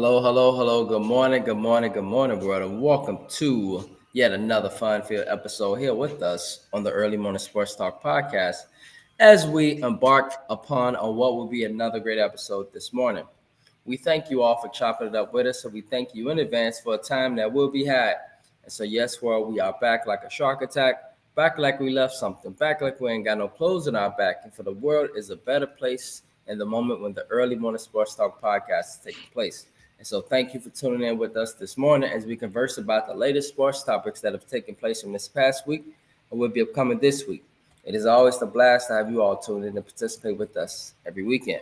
Hello, hello, hello. Good morning, good morning, good morning, brother. Welcome to yet another fun-filled episode here with us on the Early Morning Sports Talk podcast as we embark upon what will be another great episode this morning. We thank you all for chopping it up with us, so we thank you in advance for a time that will be had. And so, yes, world, we are back like a shark attack, back like we left something, back like we ain't got no clothes in our back. And for the world is a better place in the moment when the Early Morning Sports Talk podcast is taking place. And so, thank you for tuning in with us this morning as we converse about the latest sports topics that have taken place from this past week and will be upcoming this week. It is always a blast to have you all tune in and participate with us every weekend.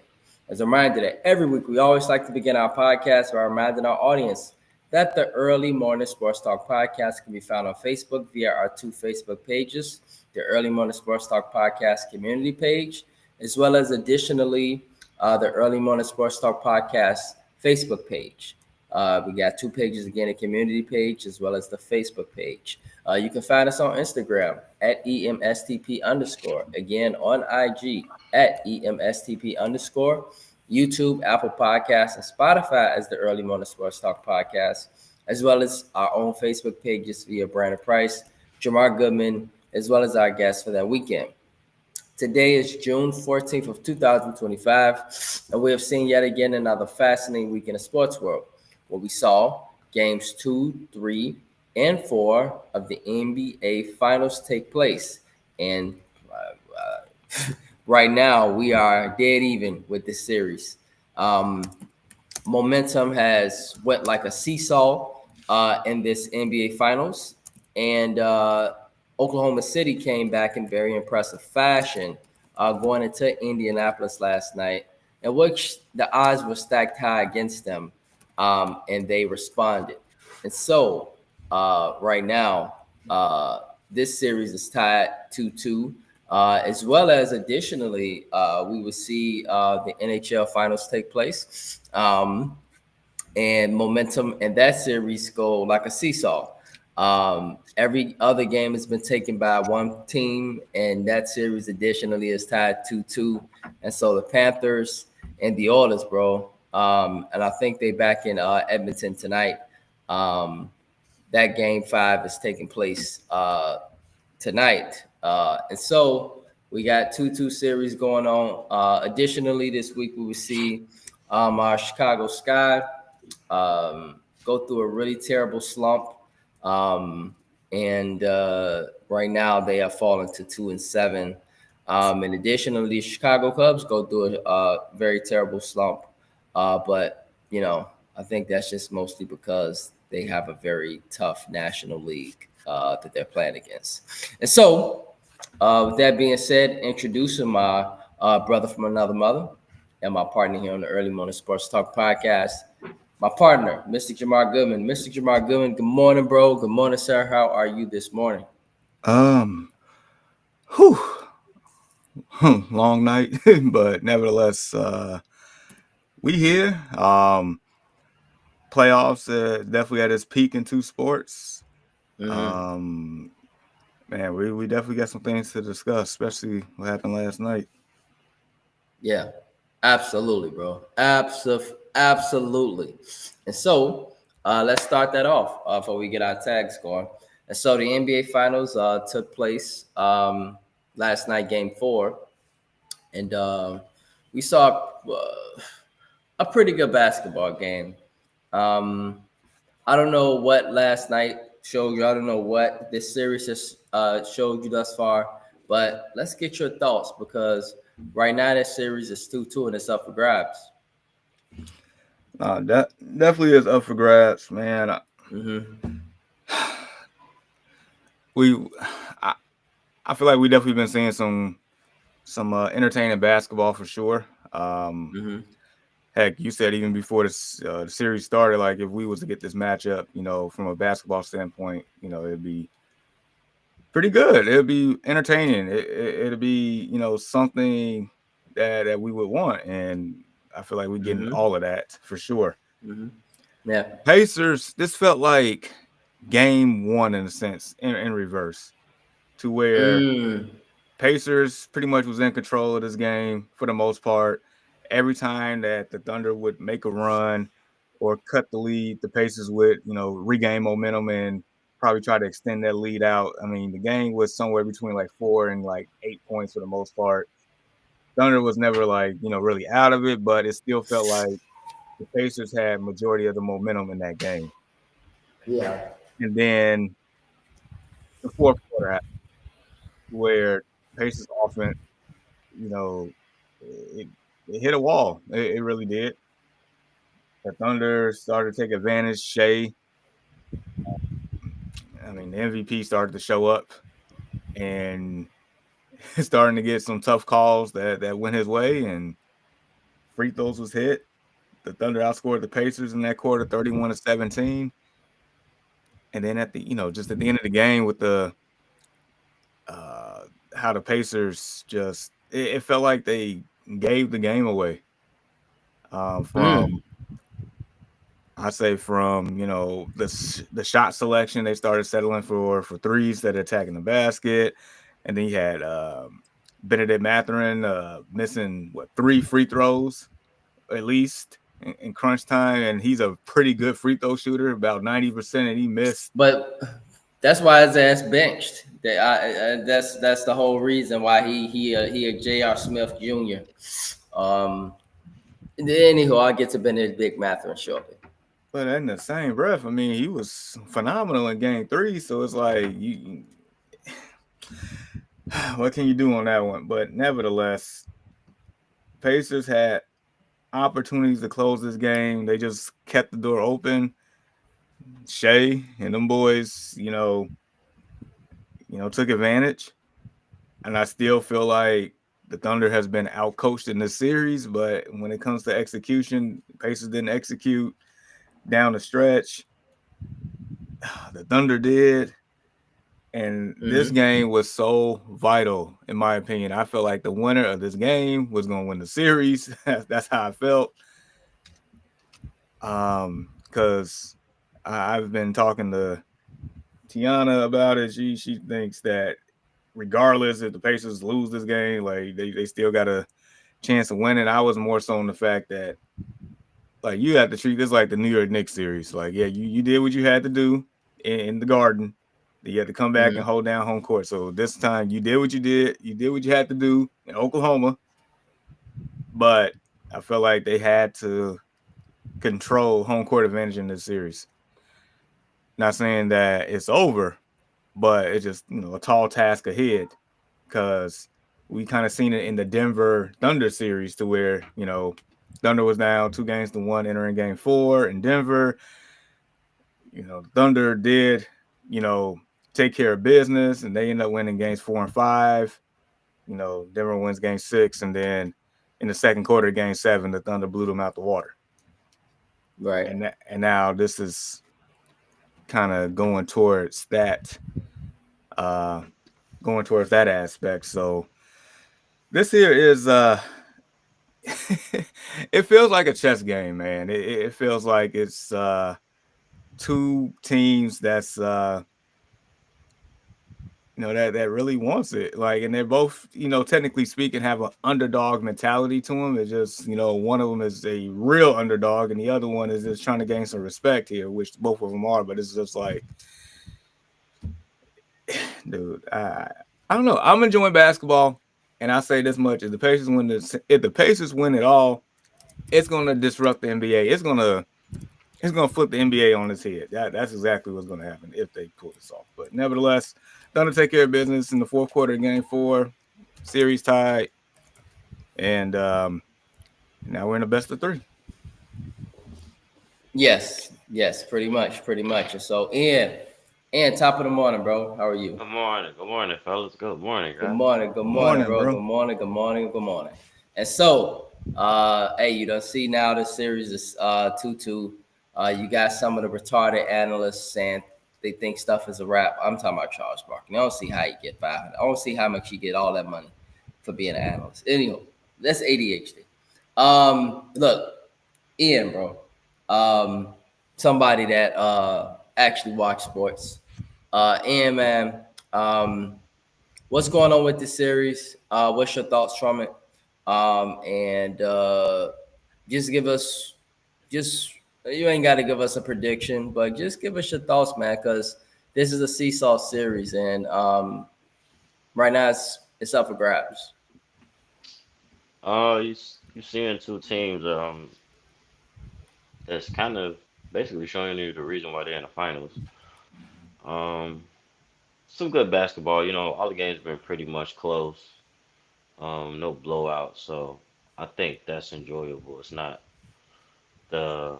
As a reminder that every week we always like to begin our podcast by reminding our audience that the Early Morning Sports Talk podcast can be found on Facebook via our two Facebook pages, the Early Morning Sports Talk podcast community page, as well as additionally the Early Morning Sports Talk podcast Facebook page. We got two pages again, a community page as well as the Facebook page. You can find us on Instagram at EMSTP underscore. Again, on IG at EMSTP underscore. YouTube, Apple Podcasts, and Spotify as the Early Morning Sports Talk podcast, as well as our own Facebook pages via Brandon Price, Jamar Goodman, as well as our guests for that weekend. Today is June 14th of 2025, and we have seen yet again another fascinating week in the sports world, where we saw games 2, 3, and 4 of the NBA Finals take place. And right now, we are dead even with this series. Um, Momentum has went like a seesaw in this NBA Finals, and Oklahoma City came back in very impressive fashion, going into Indianapolis last night, in which the odds were stacked high against them, and they responded. And so, right now, this series is tied 2-2. As well as additionally, we will see the NHL finals take place. And momentum in that series go like a seesaw. Every other game has been taken by one team, and that series additionally is tied 2-2. And so the Panthers and the Oilers, bro. And I think they back in Edmonton tonight. Um, that game 5 is taking place tonight. And so we got 2-2 series going on. Additionally, this week we will see our Chicago Sky go through a really terrible slump. And right now they have fallen to 2-7. And additionally, Chicago Cubs go through a very terrible slump. But, I think that's just mostly because they have a very tough National League that they're playing against. And so, with that being said, introducing my brother from another mother and my partner here on the Early Morning Sports Talk podcast, my partner, Mr. Jamar Goodman. Mr. Jamar Goodman, good morning, bro. Good morning, sir. How are you this morning? Um, whew, long night, but nevertheless, we here. Playoffs definitely at its peak in two sports. Mm-hmm. Um, Man, we definitely got some things to discuss, especially what happened last night. Yeah, absolutely, bro. Absolutely. And so, let's start that off before we get our tags going. And so, the NBA Finals took place last night, Game 4, and we saw a pretty good basketball game. Um, I don't know what last night showed you. I don't know what this series has showed you thus far, but let's get your thoughts because right now this series is 2-2 and it's up for grabs. That definitely is up for grabs, man. Mm-hmm. We, I, I feel like we definitely been seeing some entertaining basketball for sure. Mm-hmm. Heck, you said even before the series started, like if we was to get this matchup, from a basketball standpoint, it'd be pretty good. It'd be entertaining. It'd be something that we would want, and I feel like we're getting Mm-hmm. all of that for sure. Mm-hmm. Yeah. Pacers, this felt like game one in a sense, in reverse, to where Mm. Pacers pretty much was in control of this game for the most part. Every time that the Thunder would make a run, or cut the lead the Pacers would, regain momentum and probably try to extend that lead out. I mean, the game was somewhere between like 4 and like 8 points for the most part. Thunder was never like, really out of it, but it still felt like the Pacers had majority of the momentum in that game. Yeah. And then the fourth quarter happened where Pacers offense, it, it hit a wall. It really did. The Thunder started to take advantage. Shea, I mean, the MVP started to show up and starting to get some tough calls that went his way, and free throws was hit. The Thunder outscored the Pacers in that quarter, 31-17. And then just at the end of the game with the how the Pacers just it felt like they gave the game away. From I say from the shot selection, they started settling for threes that are attacking the basket, and then you had Benedict Mathurin missing 3 free throws at least in crunch time, and he's a pretty good free throw shooter, about 90%, and he missed. But that's why his ass benched. That's the whole reason why he a J.R. Smith Jr. Anywho, I'll get to Benedict Mathurin shortly. But in the same breath, I mean, he was phenomenal in game 3. So it's like, what can you do on that one? But nevertheless, Pacers had opportunities to close this game. They just kept the door open. Shea and them boys, took advantage. And I still feel like the Thunder has been outcoached in this series. But when it comes to execution, Pacers didn't execute down the stretch. The Thunder did. And this game was so vital, in my opinion. I felt like the winner of this game was going to win the series. That's how I felt. Because I've been talking to Tiana about it. She thinks that regardless if the Pacers lose this game, like they still got a chance of winning. I was more so on the fact that like you have to treat this like the New York Knicks series. Like, yeah, you did what you had to do in the Garden. You had to come back and hold down home court. So this time you did what you did. You did what you had to do in Oklahoma. But I felt like they had to control home court advantage in this series. Not saying that it's over, but it's just, a tall task ahead because we kind of seen it in the Denver Thunder series to where, Thunder was down 2-1 entering game 4 in Denver. Thunder did, take care of business, and they end up winning games 4 and 5. Denver wins game 6, and then in the second quarter, game 7, the Thunder blew them out the water. Right. And now this is kind of going towards that aspect. So this here is it feels like a chess game, man. It feels like it's two teams that's that really wants it. Like, and they're both, technically speaking, have an underdog mentality to them. It's just, one of them is a real underdog, and the other one is just trying to gain some respect here, which both of them are. But it's just like, dude, I don't know. I'm enjoying basketball, and I say this much: if the Pacers win it all, it's gonna disrupt the NBA. It's gonna flip the NBA on its head. That's exactly what's gonna happen if they pull this off. But nevertheless, Thunder take care of business in the fourth quarter of game 4, series tied, and now we're in the best of 3. Yes, pretty much. And so, Ian, top of the morning, bro. How are you? Good morning, fellas. Good morning, guys. Good morning, bro. Good morning. And so, hey, you don't see now the series is 2-2. You got some of the retarded analysts saying they think stuff is a wrap. I'm talking about Charles Barkley. I don't see how you get 500. I don't see how much you get all that money for being an analyst. Anyway, that's ADHD. Look, Ian, bro. Somebody that actually watch sports. Ian, man, what's going on with this series? What's your thoughts from it? And just give us You ain't got to give us a prediction, but just give us your thoughts, man, because this is a seesaw series, and right now it's up for grabs. You seeing two teams that's kind of basically showing you the reason why they're in the finals. Um, some good basketball. You know, all the games have been pretty much close. No blowouts, so I think that's enjoyable. The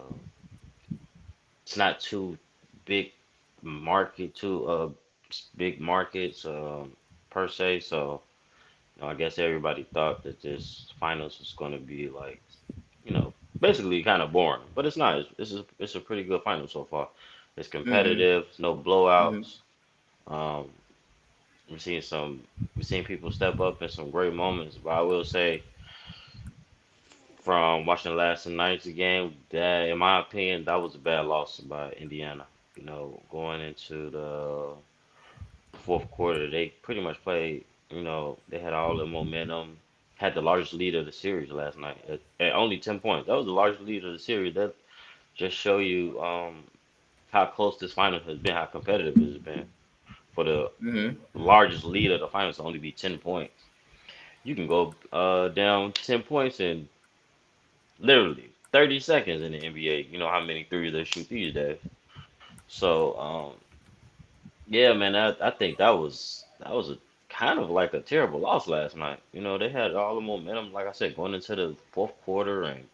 it's not too big too big markets per se. So I guess everybody thought that this finals was going to be like, you know, basically kind of boring, but it's not. It's a pretty good final so far. It's Mm-hmm. competitive, no Mm-hmm. blowouts. Um, we're seeing people step up in some great moments, but I will say from watching last night's game that, in my opinion, that was a bad loss by Indiana. You know, going into the fourth quarter, they pretty much played. You know, they had all the momentum, had the largest lead of the series last night at only 10 points. That was the largest lead of the series. That just show you how close this final has been, how competitive it has been for the Mm-hmm. largest lead of the finals to only be 10 points. You can go down 10 points in literally 30 seconds in the NBA. You know how many threes they shoot these days. So yeah, man, I think that was a kind of like a terrible loss last night. You know, they had all the momentum, like I said, going into the fourth quarter, and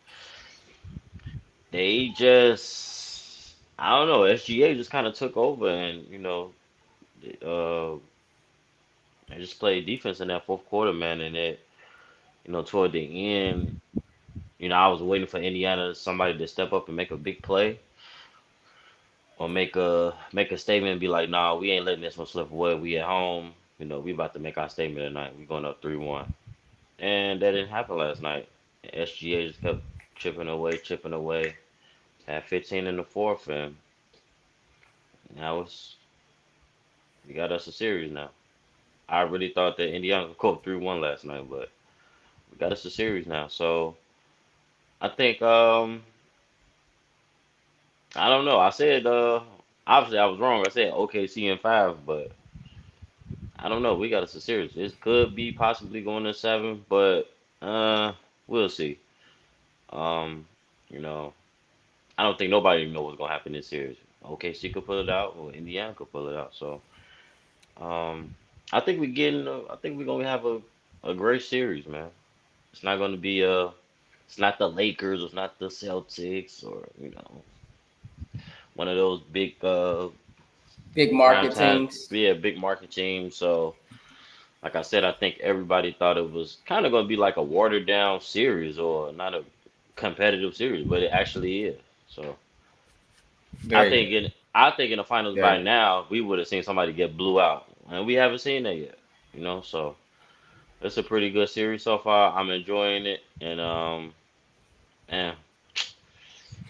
they just, I don't know, SGA just kind of took over, and uh, they just played defense in that fourth quarter, man, and toward the end, I was waiting for Indiana somebody to step up and make a big play or make a statement and be like, nah, we ain't letting this one slip away. We at home. We about to make our statement tonight. We going up 3-1. And that didn't happen last night. SGA just kept chipping away. Had 15 in the fourth, and now we got us a series now. I really thought that Indiana would go 3-1 last night, but we got us a series now. So I think I don't know. I said obviously I was wrong. I said OKC in five, but I don't know. We got us a series. It could be possibly going to seven, but we'll see. Um, you know, I don't think nobody even know what's gonna happen this series. OKC could pull it out, or Indiana could pull it out. So, um, I think we getting. I think we're gonna have a great series, man. It's not gonna be it's not the Lakers, it's not the Celtics, or one of those big Big prime market time, teams. yeah, big market teams. So, like I said, I think everybody thought it was kind of gonna be like a watered down series or not a competitive series, but it actually is. So. I Very think good. in I think in the finals Very by good. now we would have seen somebody get blew out, and we haven't seen that yet. So it's a pretty good series so far. I'm enjoying it, and man,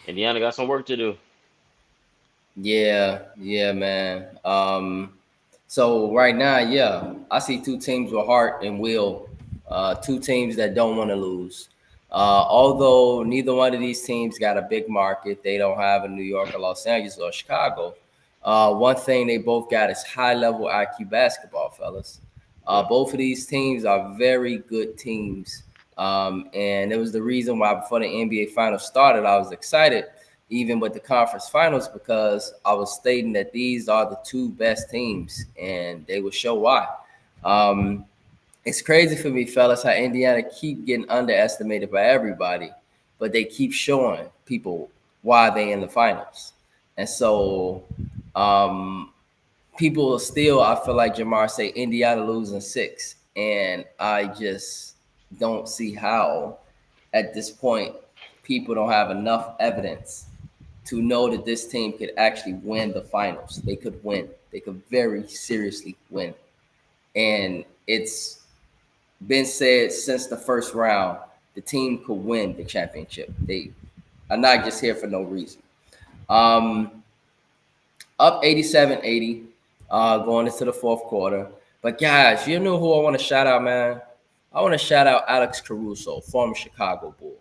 Indiana got some work to do. Yeah, yeah, man. So right now, yeah, I see two teams with heart and will, two teams that don't want to lose. Although neither one of these teams got a big market, they don't have a New York or Los Angeles or Chicago. One thing they both got is high level IQ basketball, fellas. Yeah, Both of these teams are very good teams. And it was the reason why before the NBA Finals started, I was excited even with the conference finals because I was stating that these are the two best teams, and they will show why. Um, it's crazy for me, fellas, how Indiana keep getting underestimated by everybody, but they keep showing people why they in the finals. And so um, people still, I feel like Jamar say Indiana losing six, and I just don't see how at this point people don't have enough evidence to know that this team could actually win the finals. They could win. They could very seriously win. And it's been said since the first round, the team could win the championship. They are not just here for no reason. Um, Up 87-80, going into the fourth quarter. But guys, you know who I want to shout out, man? I want to shout out Alex Caruso, former Chicago Bull,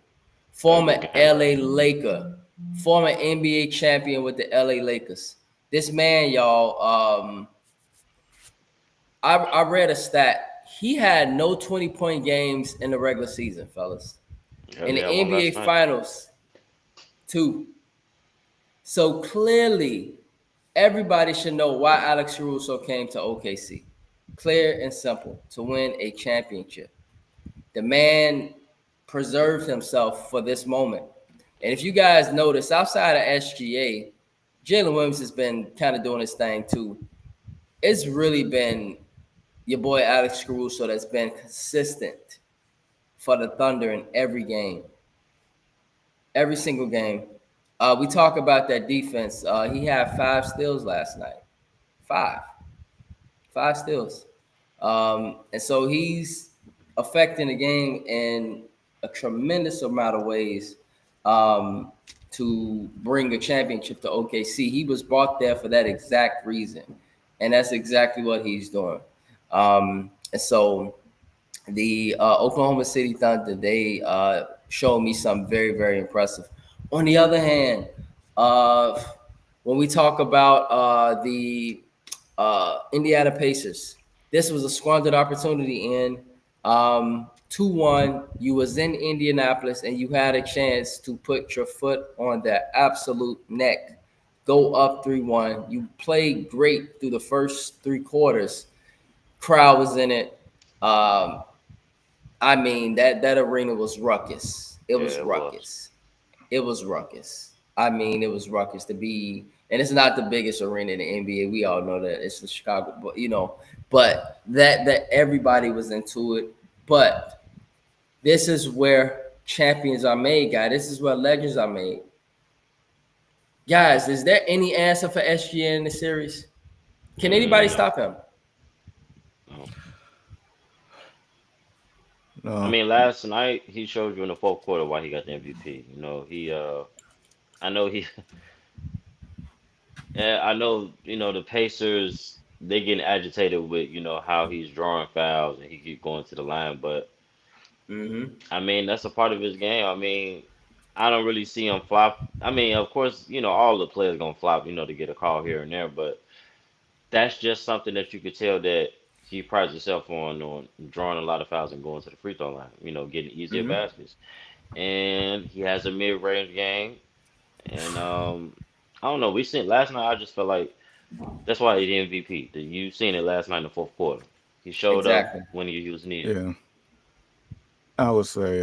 that was a former good game. LA Laker, former NBA champion with the LA Lakers. This man, y'all, I read a stat. He had no 20-point games in the regular season, fellas. Yeah, In he the had one NBA last night. Finals, 2. So clearly, everybody should know why Alex Caruso came to OKC. Clear and simple, to win a championship. The man preserved himself for this moment. And if you guys notice, outside of SGA, Jalen Williams has been kind of doing his thing too. It's really been your boy Alex Caruso that's been consistent for the Thunder in every game, every single game. We talk about that defense. He had 5 steals last night. 5. 5 steals. And so he's affecting the game in a tremendous amount of ways to bring a championship to OKC. He was brought there for that exact reason. And that's exactly what he's doing. And so the Oklahoma City Thunder, they showed me something very, very impressive. On the other hand, when we talk about the Indiana Pacers, this was a squandered opportunity in 2-1. You was in Indianapolis and you had a chance to put your foot on the absolute neck, go up 3-1. You played great through the first 3 quarters. Crowd was in it. I mean, that arena was ruckus. It was ruckus. It was ruckus. I mean, it was ruckus to be, and it's not the biggest arena in the NBA. We all know that it's the Chicago, but but that everybody was into it. But this is where champions are made, guys. This is where legends are made. Guys, is there any answer for SGA in the series? Can anybody stop him? No. I mean, last night he showed you in the fourth quarter why he got the MVP. I know he, I know, the Pacers, they getting agitated with, how he's drawing fouls and he keep going to the line, but I mean, that's a part of his game. I mean, I don't really see him flop. I mean, of course, all the players gonna flop, to get a call here and there, but that's just something that you could tell that he prides himself on drawing a lot of fouls and going to the free throw line, getting easier baskets. And he has a mid-range game. And I don't know. We seen last night. I just felt like that's why he's the MVP. You seen it last night in the fourth quarter. He showed Exactly. up when he was needed. Yeah. I would say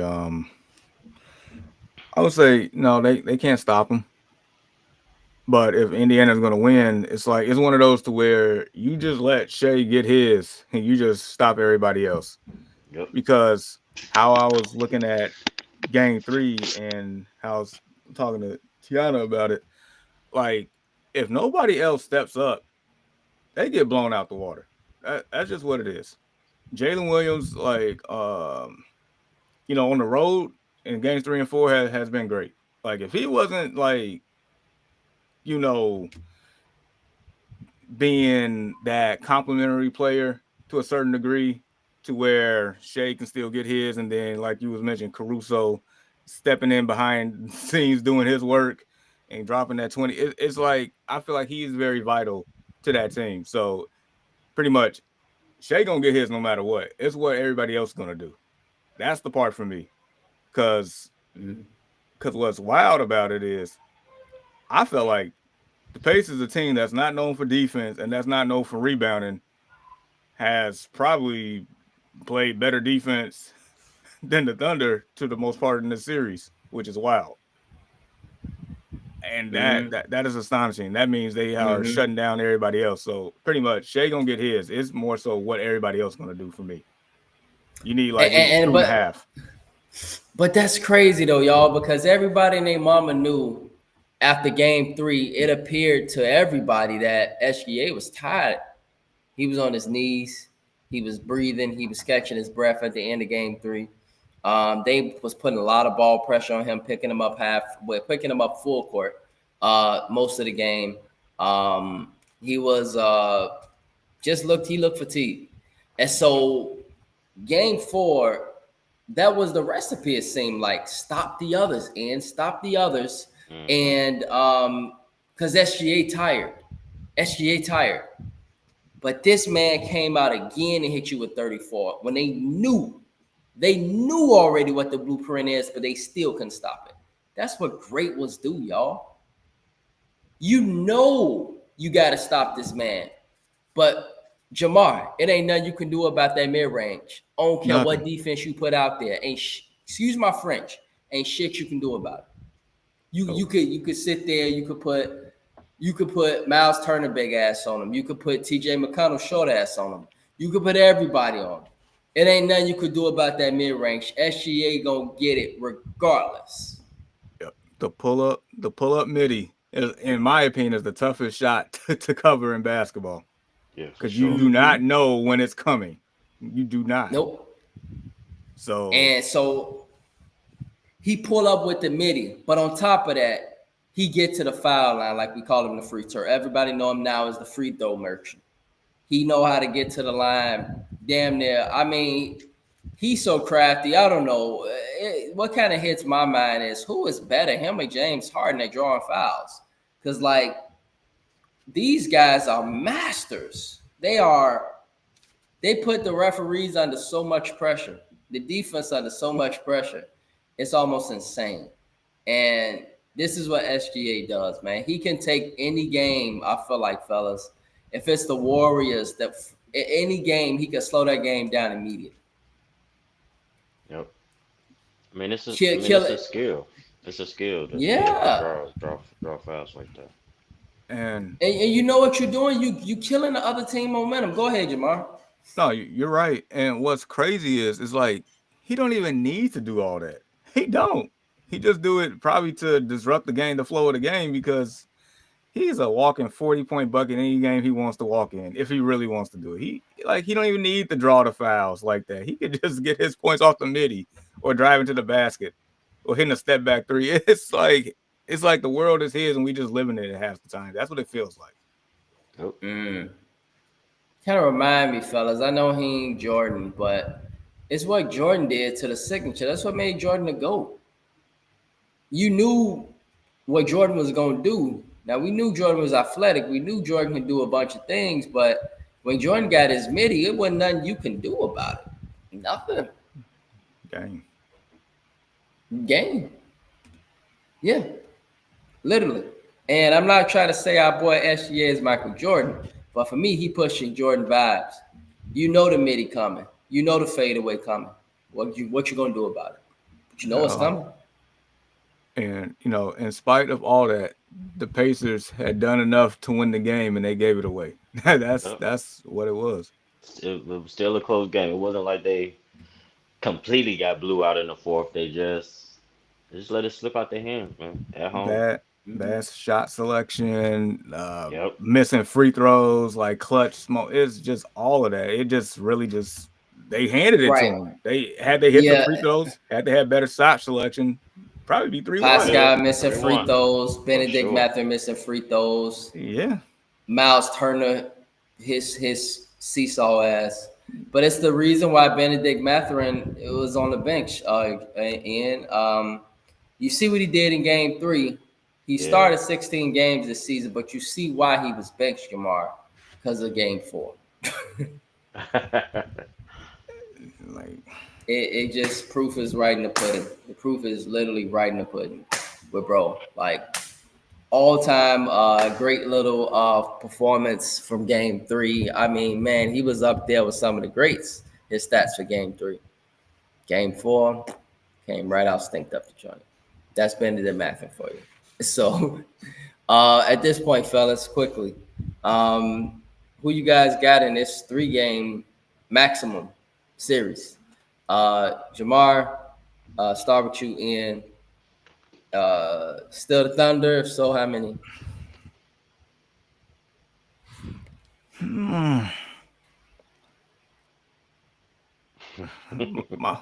no, they can't stop him. But if Indiana's going to win, it's one of those to where you just let Shea get his and you just stop everybody else. Yep. Because how I was looking at game 3 and how I was talking to Tiana about it, like if nobody else steps up, they get blown out the water. That's just what it is. Jalen Williams, on the road in games 3 and 4 has been great. Like if he wasn't being that complimentary player to a certain degree to where Shea can still get his, and then like you was mentioning, Caruso stepping in behind the scenes doing his work and dropping that 20. It's like I feel like he's very vital to that team. So pretty much Shea gonna get his no matter what. It's what everybody else is gonna do. That's the part for me. Cause what's wild about it is I felt like the Pacers, a team that's not known for defense and that's not known for rebounding, has probably played better defense than the Thunder to the most part in this series, which is wild. And that is astonishing. That means they are shutting down everybody else. So pretty much Shea gonna get his. It's more so what everybody else gonna do for me. You need 2.5. But that's crazy though, y'all, because everybody and their mama knew after game 3, it appeared to everybody that SGA was tired. He was on his knees. He was breathing. He was catching his breath at the end of game 3. They was putting a lot of ball pressure on him, picking him up full court most of the game. He was he looked fatigued. And so game 4, that was the recipe, it seemed like. Stop the others and stop the others Mm-hmm. And because SGA tired. But this man came out again and hit you with 34 when they knew already what the blueprint is, but they still couldn't stop it. That's what great was do, y'all. You know you got to stop this man. But Jamar, it ain't nothing you can do about that mid range. I don't care what Nothing. defense you put out there. Excuse my French. Ain't shit you can do about it. You could sit there. You could put Miles Turner big ass on him. You could put T.J. McConnell short ass on him. You could put everybody on him. It ain't nothing you could do about that mid range. SGA gonna get it regardless. Yep. The pull up midi, in my opinion, is the toughest shot to cover in basketball. Yeah, for Because sure. you do not know when it's coming. You do not. Nope. So he pull up with the midi, but on top of that, he get to the foul line like we call him the free throw. Everybody know him now as the free throw merchant. He know how to get to the line damn near. I mean, he's so crafty. I don't know. What kind of hits my mind is who is better, him or James Harden at drawing fouls? Because, like, these guys are masters. They put the referees under so much pressure, the defense under so much pressure. It's almost insane. And this is what SGA does, man. He can take any game, I feel like, fellas. If it's the Warriors, that any game, he can slow that game down immediately. Yep. I mean, it's a skill. It's a skill to Yeah. draw fouls like that. And you know what you're doing? You killing the other team momentum. Go ahead, Jamar. no, you're right. And what's crazy is like he don't even need to do all that. He don't. He just do it probably to disrupt the flow of the game, because he's a walking 40-point bucket any game he wants to walk in if he really wants to do it. He don't even need to draw the fouls like that. He could just get his points off the midi or drive into the basket or hitting a step back three. It's like the world is his and we just living in it half the time. That's what it feels like. Yep. Kind of remind me, fellas. I know he ain't Jordan, but it's what Jordan did to the signature. That's what made Jordan a GOAT. You knew what Jordan was going to do. Now, we knew Jordan was athletic. We knew Jordan could do a bunch of things, but when Jordan got his midi, it wasn't nothing you can do about it. Nothing. Game. Yeah. Literally. And I'm not trying to say our boy SGA is Michael Jordan, but for me, he pushing Jordan vibes. You know the midi coming. You know the fadeaway coming. What you going to do about it? But you know what's coming. And, in spite of all that, the Pacers had done enough to win the game, and they gave it away. That's what it was. It was still a close game. It wasn't like they completely got blew out in the fourth. They just let it slip out their hands, man. At home. Bad shot selection, Yep. missing free throws, like clutch smoke. It's just all of that. It just really they handed it to them. They hit the free throws, had to have better shot selection. Probably be 3-1. Pascal missing free throws. Benedict Mathurin missing free throws. Yeah. Miles Turner, his seesaw ass. But it's the reason why Benedict Mathurin was on the bench. You see what he did in Game 3. He started 16 games this season, but you see why he was benched, Jamar, because of Game 4. It just proof is right in the pudding. The proof is literally right in the pudding with bro. Like all-time great little performance from Game 3. I mean, man, he was up there with some of the greats. His stats for Game 3. Game 4 came right out, stinked up the joint. That's Benedict Mathurin for you. So at this point, fellas, quickly, who you guys got in this 3-game maximum series? Jamar, start with you in. Still the Thunder? If so, how many?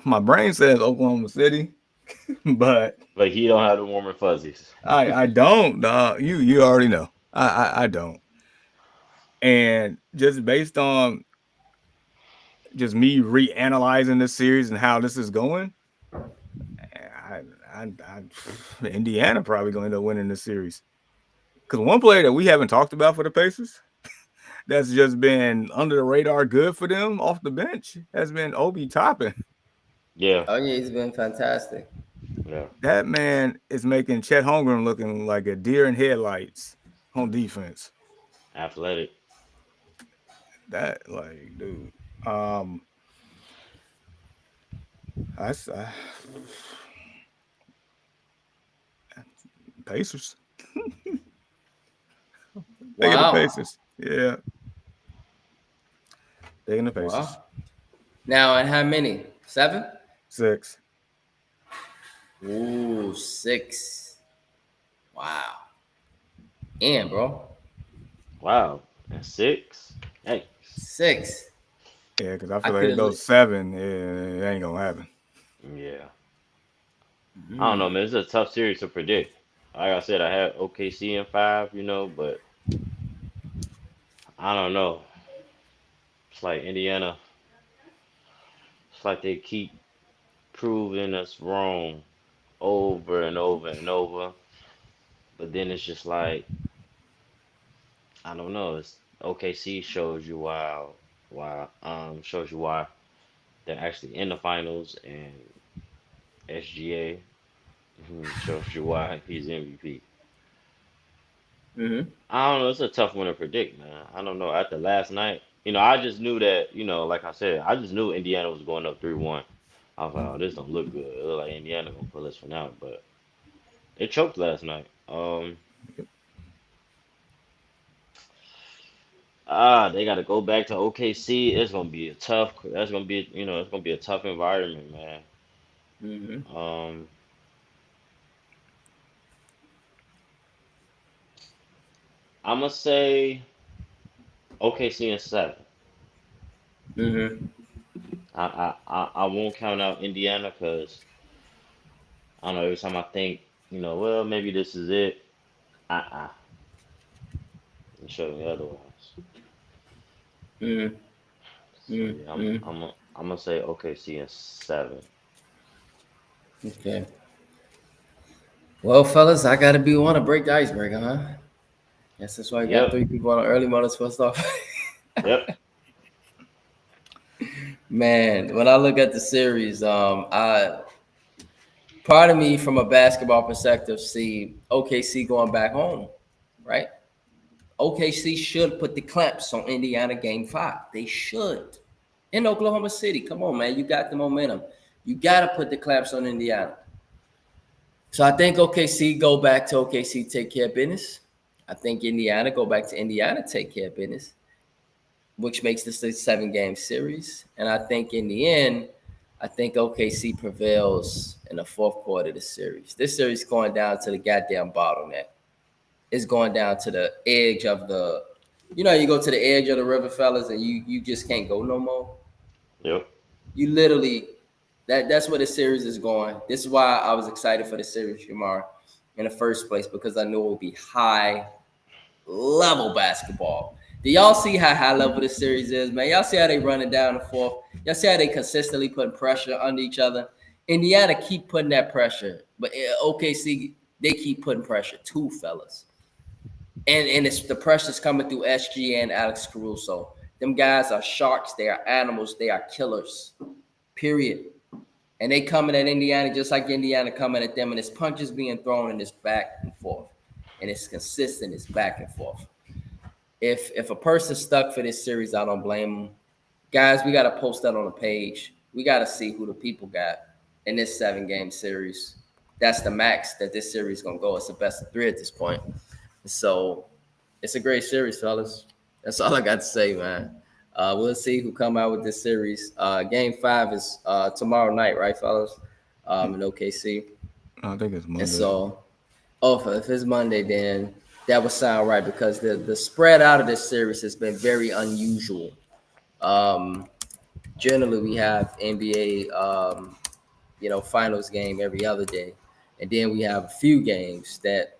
My brain says Oklahoma City, but he don't have the warm and fuzzies. I don't. You already know. I don't. And just based on just me reanalyzing this series and how this is going, Indiana probably going to end up winning this series. Because one player that we haven't talked about for the Pacers that's just been under the radar good for them off the bench has been Obi Toppin. Yeah, Oh yeah, he's been fantastic. yeah. That man is making Chet Holmgren looking like a deer in headlights on defense. Athletic. That, like, dude. I, Pacers. Taking the Wow. Pacers. Yeah. Taking the Pacers. Wow. Now, and how many? 7? 6. Ooh, 6. Wow. And bro, Wow. That's 6. Hey. 6. Yeah, because I feel I like could've if those 7, it ain't gonna happen. Yeah. I don't know, man. It's a tough series to predict. Like I said, I had OKC in 5, but I don't know. It's like Indiana. It's like they keep proving us wrong over and over and over. But then it's just like, I don't know. It's OKC shows you why they're actually in the finals, and SGA shows you why he's MVP. Mm-hmm. I don't know. It's a tough one to predict, man. I don't know. After last night, I just knew that, like I said, I just knew Indiana was going up 3-1. I was like, oh, this don't look good. It look like Indiana gonna pull this one out, but they choked last night. They got to go back to OKC. It's gonna be a tough. That's gonna be, it's gonna be a tough environment, man. Mm-hmm. I'm gonna say OKC in 7. Mm-hmm. I won't count out Indiana because I don't know. Every time I think, well, maybe this is it. Uh-uh. You show me otherwise. Mm-hmm. So yeah, Mm-hmm. I'm gonna say OKC in 7. Okay. Well, fellas, I gotta be one to break the icebreaker, huh? Guess that's why I got Yep. 3 people on the early models first off. Yep. Man, when I look at the series, I part of me from a basketball perspective see OKC going back home, right? OKC should put the clamps on Indiana game 5. They should. In Oklahoma City. Come on, man. You got the momentum. You got to put the clamps on Indiana. So I think OKC go back to OKC, take care of business. I think Indiana go back to Indiana, take care of business, which makes this a 7-game series. And I think in the end, I think OKC prevails in the 4th quarter of the series. This series going down to the goddamn bottleneck. It's going down to the edge of the, you go to the edge of the river, fellas, and you just can't go no more. Yep. You literally, that's where the series is going. This is why I was excited for the series, Jamar, in the first place, because I knew it would be high level basketball. Do y'all see how high level this series is, man? Y'all see how they running down the 4th? Y'all see how they consistently putting pressure under each other? Indiana keep putting that pressure, but OKC, they keep putting pressure too, fellas. And it's the pressure's coming through SG and Alex Caruso. Them guys are sharks. They are animals. They are killers, period. And they coming at Indiana just like Indiana coming at them. And it's punches being thrown and it's back and forth. And it's consistent. It's back and forth. If a person's stuck for this series, I don't blame them. Guys, we got to post that on the page. We got to see who the people got in this 7-game series. That's the max that this series is going to go. It's the best of 3 at this point. So it's a great series, fellas. That's all I got to say, man. We'll see who come out with this series. Game 5 is tomorrow night, right, fellas? In OKC. I think it's Monday. And so, if it's Monday, then that would sound right because the spread out of this series has been very unusual. Generally, we have NBA, finals game every other day. And then we have a few games that.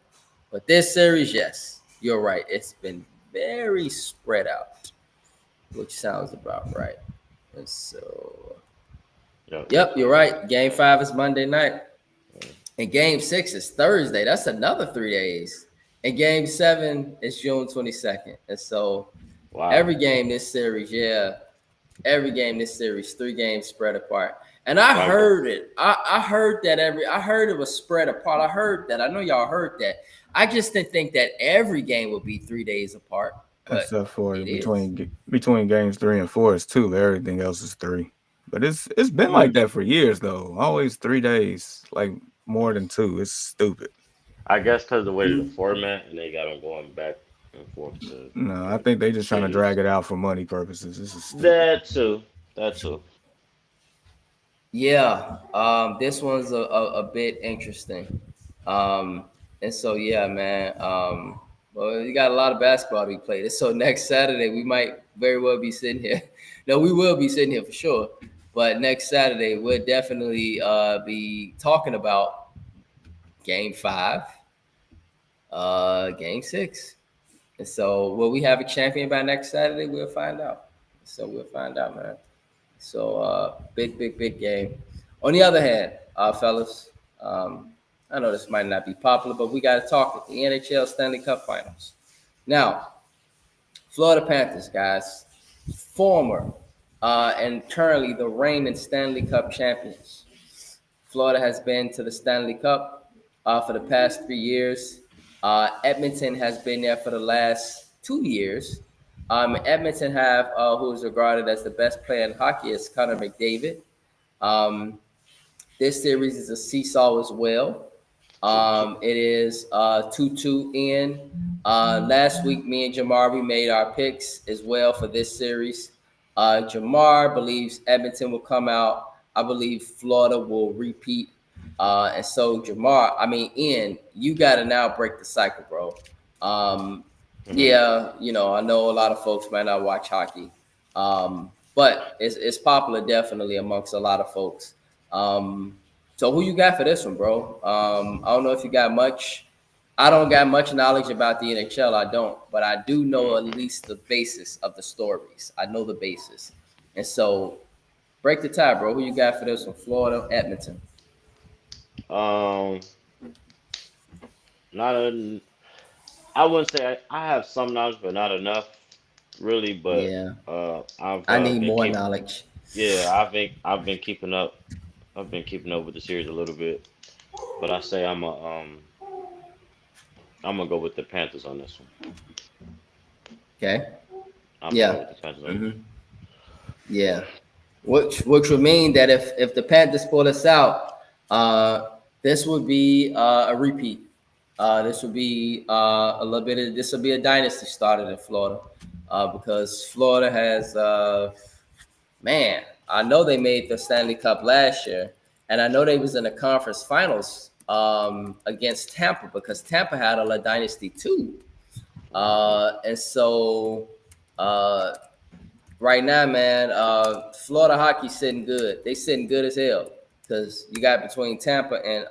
But this series, yes, you're right. It's been very spread out, which sounds about right. And so, yep, you're right. Game 5 is Monday night. And game 6 is Thursday. That's another 3 days. And game 7 is June 22nd. And so Wow. every game this series, 3 games spread apart. And I heard it. I heard it was spread apart. I heard that. I know y'all heard that. I just didn't think that every game would be 3 days apart. Except for between games 3 and 4 is 2. Everything else is 3. But it's been like that for years though. Always 3 days, like more than 2. It's stupid. I guess because the way of the format, and they got them going back and forth. No, I think they just trying to drag it out for money purposes. This is stupid. That too. Yeah, this one's a bit interesting. And so yeah, man. Well, you got a lot of basketball to be played. So next Saturday we might very well be sitting here. No, we will be sitting here for sure. But next Saturday we'll definitely be talking about Game 5, Game 6. And so will we have a champion by next Saturday? We'll find out. So we'll find out, man. So big game. On the other hand, fellas, I know this might not be popular, but we got to talk it. The NHL Stanley Cup Finals. Now, Florida Panthers, guys, former and currently the reigning Stanley Cup champions. Florida has been to the Stanley Cup for the past 3 years. Edmonton has been there for the last 2 years. Edmonton have who is regarded as the best player in hockey is Connor McDavid. This series is a seesaw as well. It is 2-2 in. Last week, me and Jamar, we made our picks as well for this series. Jamar believes Edmonton will come out. I believe Florida will repeat. And so, Jamar, Ian, you got to now break the cycle, bro. Yeah, I know a lot of folks might not watch hockey, but it's popular definitely amongst a lot of folks. So who you got for this one, bro? I don't know if you got much. I don't got much knowledge about the NHL. I don't, but I do know at least the basis of the stories. I know the basis. And so break the tie, bro. Who you got for this one? Florida, Edmonton. I wouldn't say I have some knowledge, but not enough, really. But yeah, I need more knowledge. Yeah, I've been keeping up. I've been keeping up with the series a little bit, but I say I'm gonna go with the Panthers on this one. Okay. I'm going with the Panthers on this one. Yeah, which would mean that if the Panthers pull us out, this would be a repeat. This would be this will be a dynasty started in Florida, because Florida has I know they made the Stanley Cup last year, and I know they was in the conference finals against Tampa, because Tampa had a dynasty too. And so right now, man, Florida hockey's sitting good. They sitting good as hell, because you got between Tampa and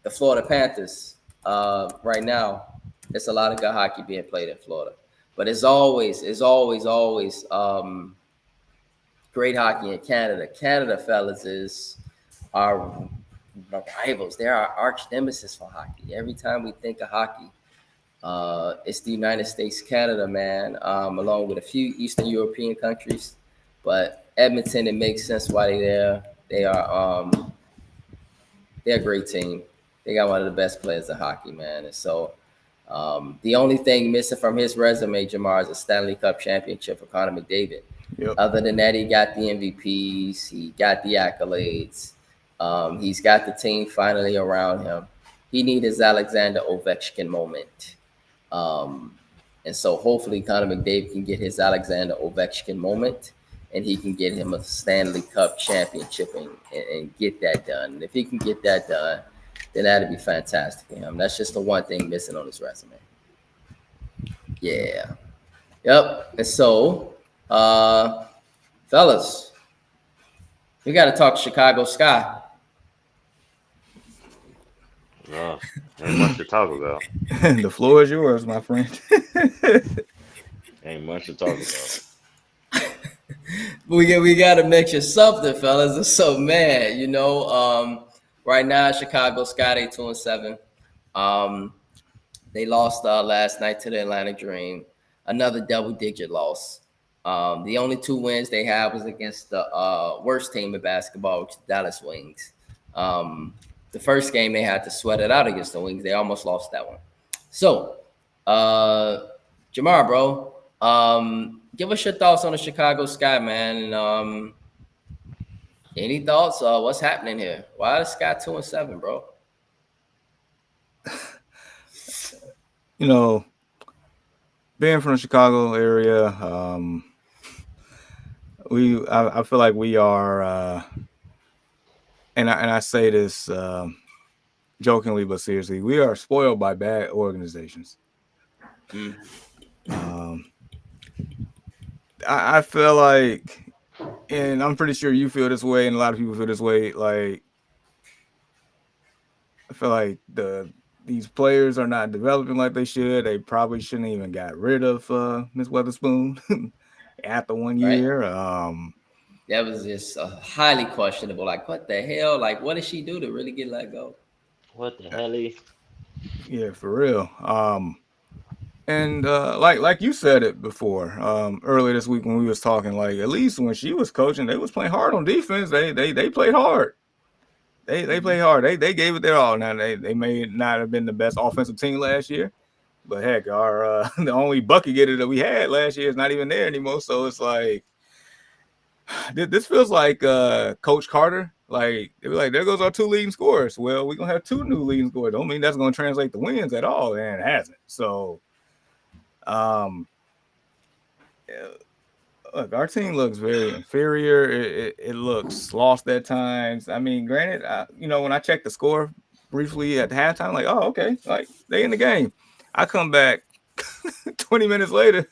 the Florida Panthers right now. There's a lot of good hockey being played in Florida, but it's always great hockey in Canada. Canada, fellas, is our rivals. They're our arch nemesis for hockey. Every time we think of hockey, it's the United States, Canada, man, along with a few Eastern European countries. But Edmonton, it makes sense why they're there. They're a great team. They got one of the best players in hockey, man. And so the only thing missing from his resume, Jamar, is a Stanley Cup championship for Connor McDavid. Yep. Other than that, he got the MVPs. He got the accolades. He's got the team finally around him. He needs his Alexander Ovechkin moment. And so hopefully Connor McDavid can get his Alexander Ovechkin moment, and he can get him a Stanley Cup championship and get that done. And if he can get that done, then that'd be fantastic for him. That's just the one thing missing on his resume. Yeah. Yep. And so, fellas, we got to talk Chicago Sky. Yeah, ain't much to talk about. The floor is yours, my friend. Ain't much to talk about. We got to mention something, fellas. I'm so mad, Right now, Chicago Sky, they 2-7. Um, they lost last night to the Atlanta Dream. Another double-digit loss. The only 2 wins they have was against the worst team in basketball, which is Dallas Wings. The first game they had to sweat it out against the Wings. They almost lost that one. So, Jamar, bro, give us your thoughts on the Chicago Sky, man. And any thoughts? What's happening here? Why is Sky 2-7, bro? You know, being from the Chicago area, I feel like we are, and I say this jokingly but seriously, we are spoiled by bad organizations. I feel like, and I'm pretty sure you feel this way, and a lot of people feel this way. Like, I feel like these players are not developing like they should. They probably shouldn't even got rid of Miss Weatherspoon after 1 year. That was just highly questionable. Like, what the hell? Like, what did she do to really get let go? What the hell? Yeah, for real. And like you said it before, earlier this week when we was talking, like at least when she was coaching, they was playing hard on defense. They played hard. They played hard. They gave it their all. Now they may not have been the best offensive team last year, but heck, our the only bucket getter that we had last year is not even there anymore. So it's like this feels like Coach Carter. Like they were like, there goes our 2 leading scorers. Well, we're gonna have 2 new leading scorers. Don't mean that's gonna translate to wins at all, and it hasn't. So look, our team looks very inferior. It looks lost at times. I mean, granted, when I checked the score briefly at halftime, like, oh, okay, like they in the game. I come back 20 minutes later,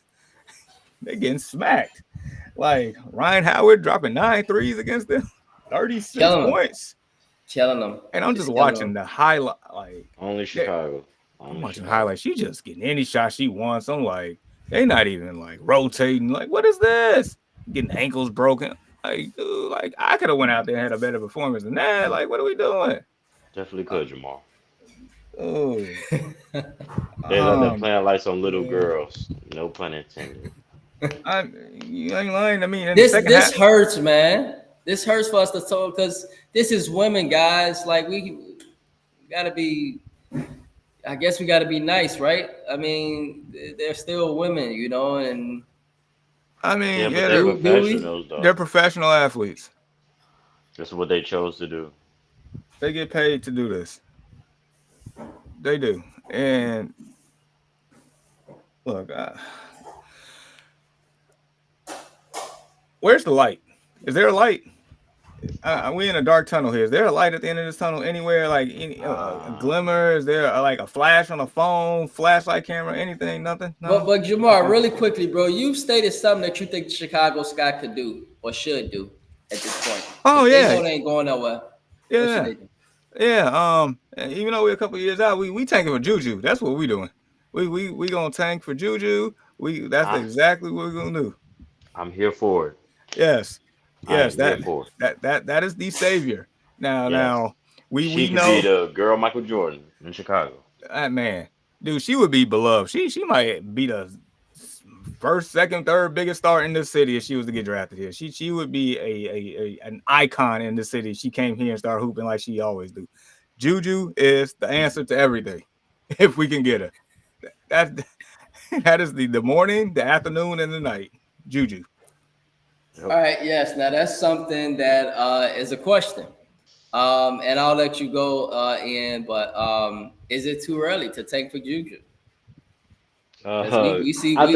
they getting smacked. Like Ryan Howard dropping 9 threes against them, 36 points. Killing them. And I'm just watching the highlight. Like only Chicago. I'm watching highlights. She just getting any shot she wants. I'm like, they not even like rotating. Like, what is this? Getting ankles broken. Like, dude, like I could have went out there and had a better performance than that. Like, what are we doing? Definitely could, Jamal. Oh, They love that playing like some little girls. No pun intended. You ain't lying to me. This hurts, man. This hurts for us to talk because this is women, guys. Like we gotta be. I guess we gotta be nice, right? I mean, they're still women, and I mean, yeah, they're professionals, though. They're professional athletes. That's what they chose to do. They get paid to do this. They do. And look, where's the light? Is there a light? We in a dark tunnel here. Is there a light at the end of this tunnel anywhere? Like any a glimmer? Is there like a flash on a phone, flashlight camera, anything? Nothing. No? But Jamar, really quickly, bro, you've stated something that you think the Chicago Sky could do or should do at this point. Oh yeah, they ain't going nowhere. Yeah, yeah. Even though we're a couple years out, we tanking for Juju. That's what we doing. We gonna tank for Juju. That's exactly what we're gonna do. I'm here for it. Yes. Yes, that is the savior. Now we know be the girl Michael Jordan in Chicago. Man, dude, she would be beloved. She might be the first, second, third biggest star in this city if she was to get drafted here. She would be an icon in the city. She came here and started hooping like she always do. Juju is the answer to everything. If we can get her, that is the morning, the afternoon, and the night. Juju. All right, yes. Now that's something that is a question, and I'll let you go in. But is it too early to tank for Juju? We see where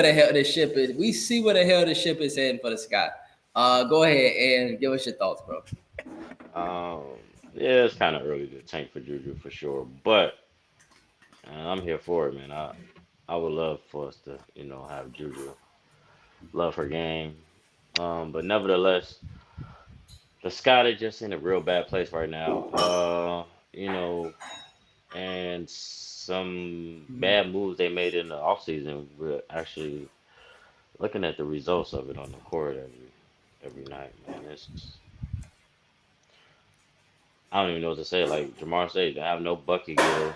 the hell the ship is. We see where the hell the ship is heading for the Sky. Go ahead and give us your thoughts, bro. Yeah, it's kind of early to tank for Juju for sure, but I'm here for it, man. I would love for us to have Juju. Love her game. But nevertheless, the Sky is just in a real bad place right now. And some bad moves they made in the offseason. We're actually looking at the results of it on the court every night, man. I don't even know what to say. Like Jamar said, they have no bucket getter,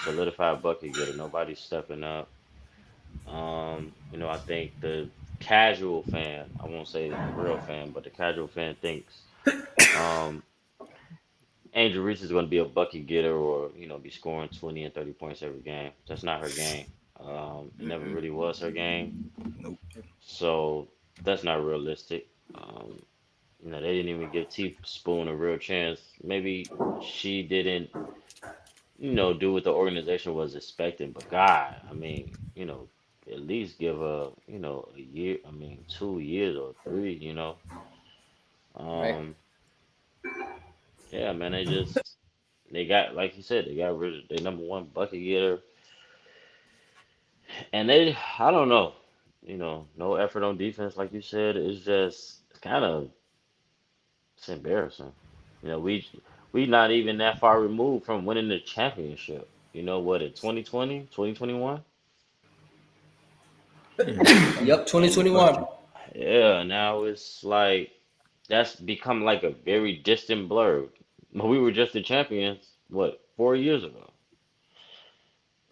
solidified bucket getter. Nobody's stepping up. I think the casual fan, I won't say the real fan, but the casual fan thinks um Angel Reese is going to be a bucket getter or be scoring 20 and 30 points every game. That's not her game. It never really was her game. Nope. So that's not realistic. They didn't even give Teaspoon a real chance. Maybe she didn't, do what the organization was expecting. But God, I mean, at least give her, a year. I mean, 2 years or three. Right. Um, yeah, man. They got, like you said, they got rid of their number one bucket getter, and I don't know, no effort on defense, like you said. It's kind of it's embarrassing. We not even that far removed from winning the championship. What, in 2020, 2021? Yep, And 2021. yeah, now it's like that's become like a very distant blur. But we were just the champions, what, 4 years ago?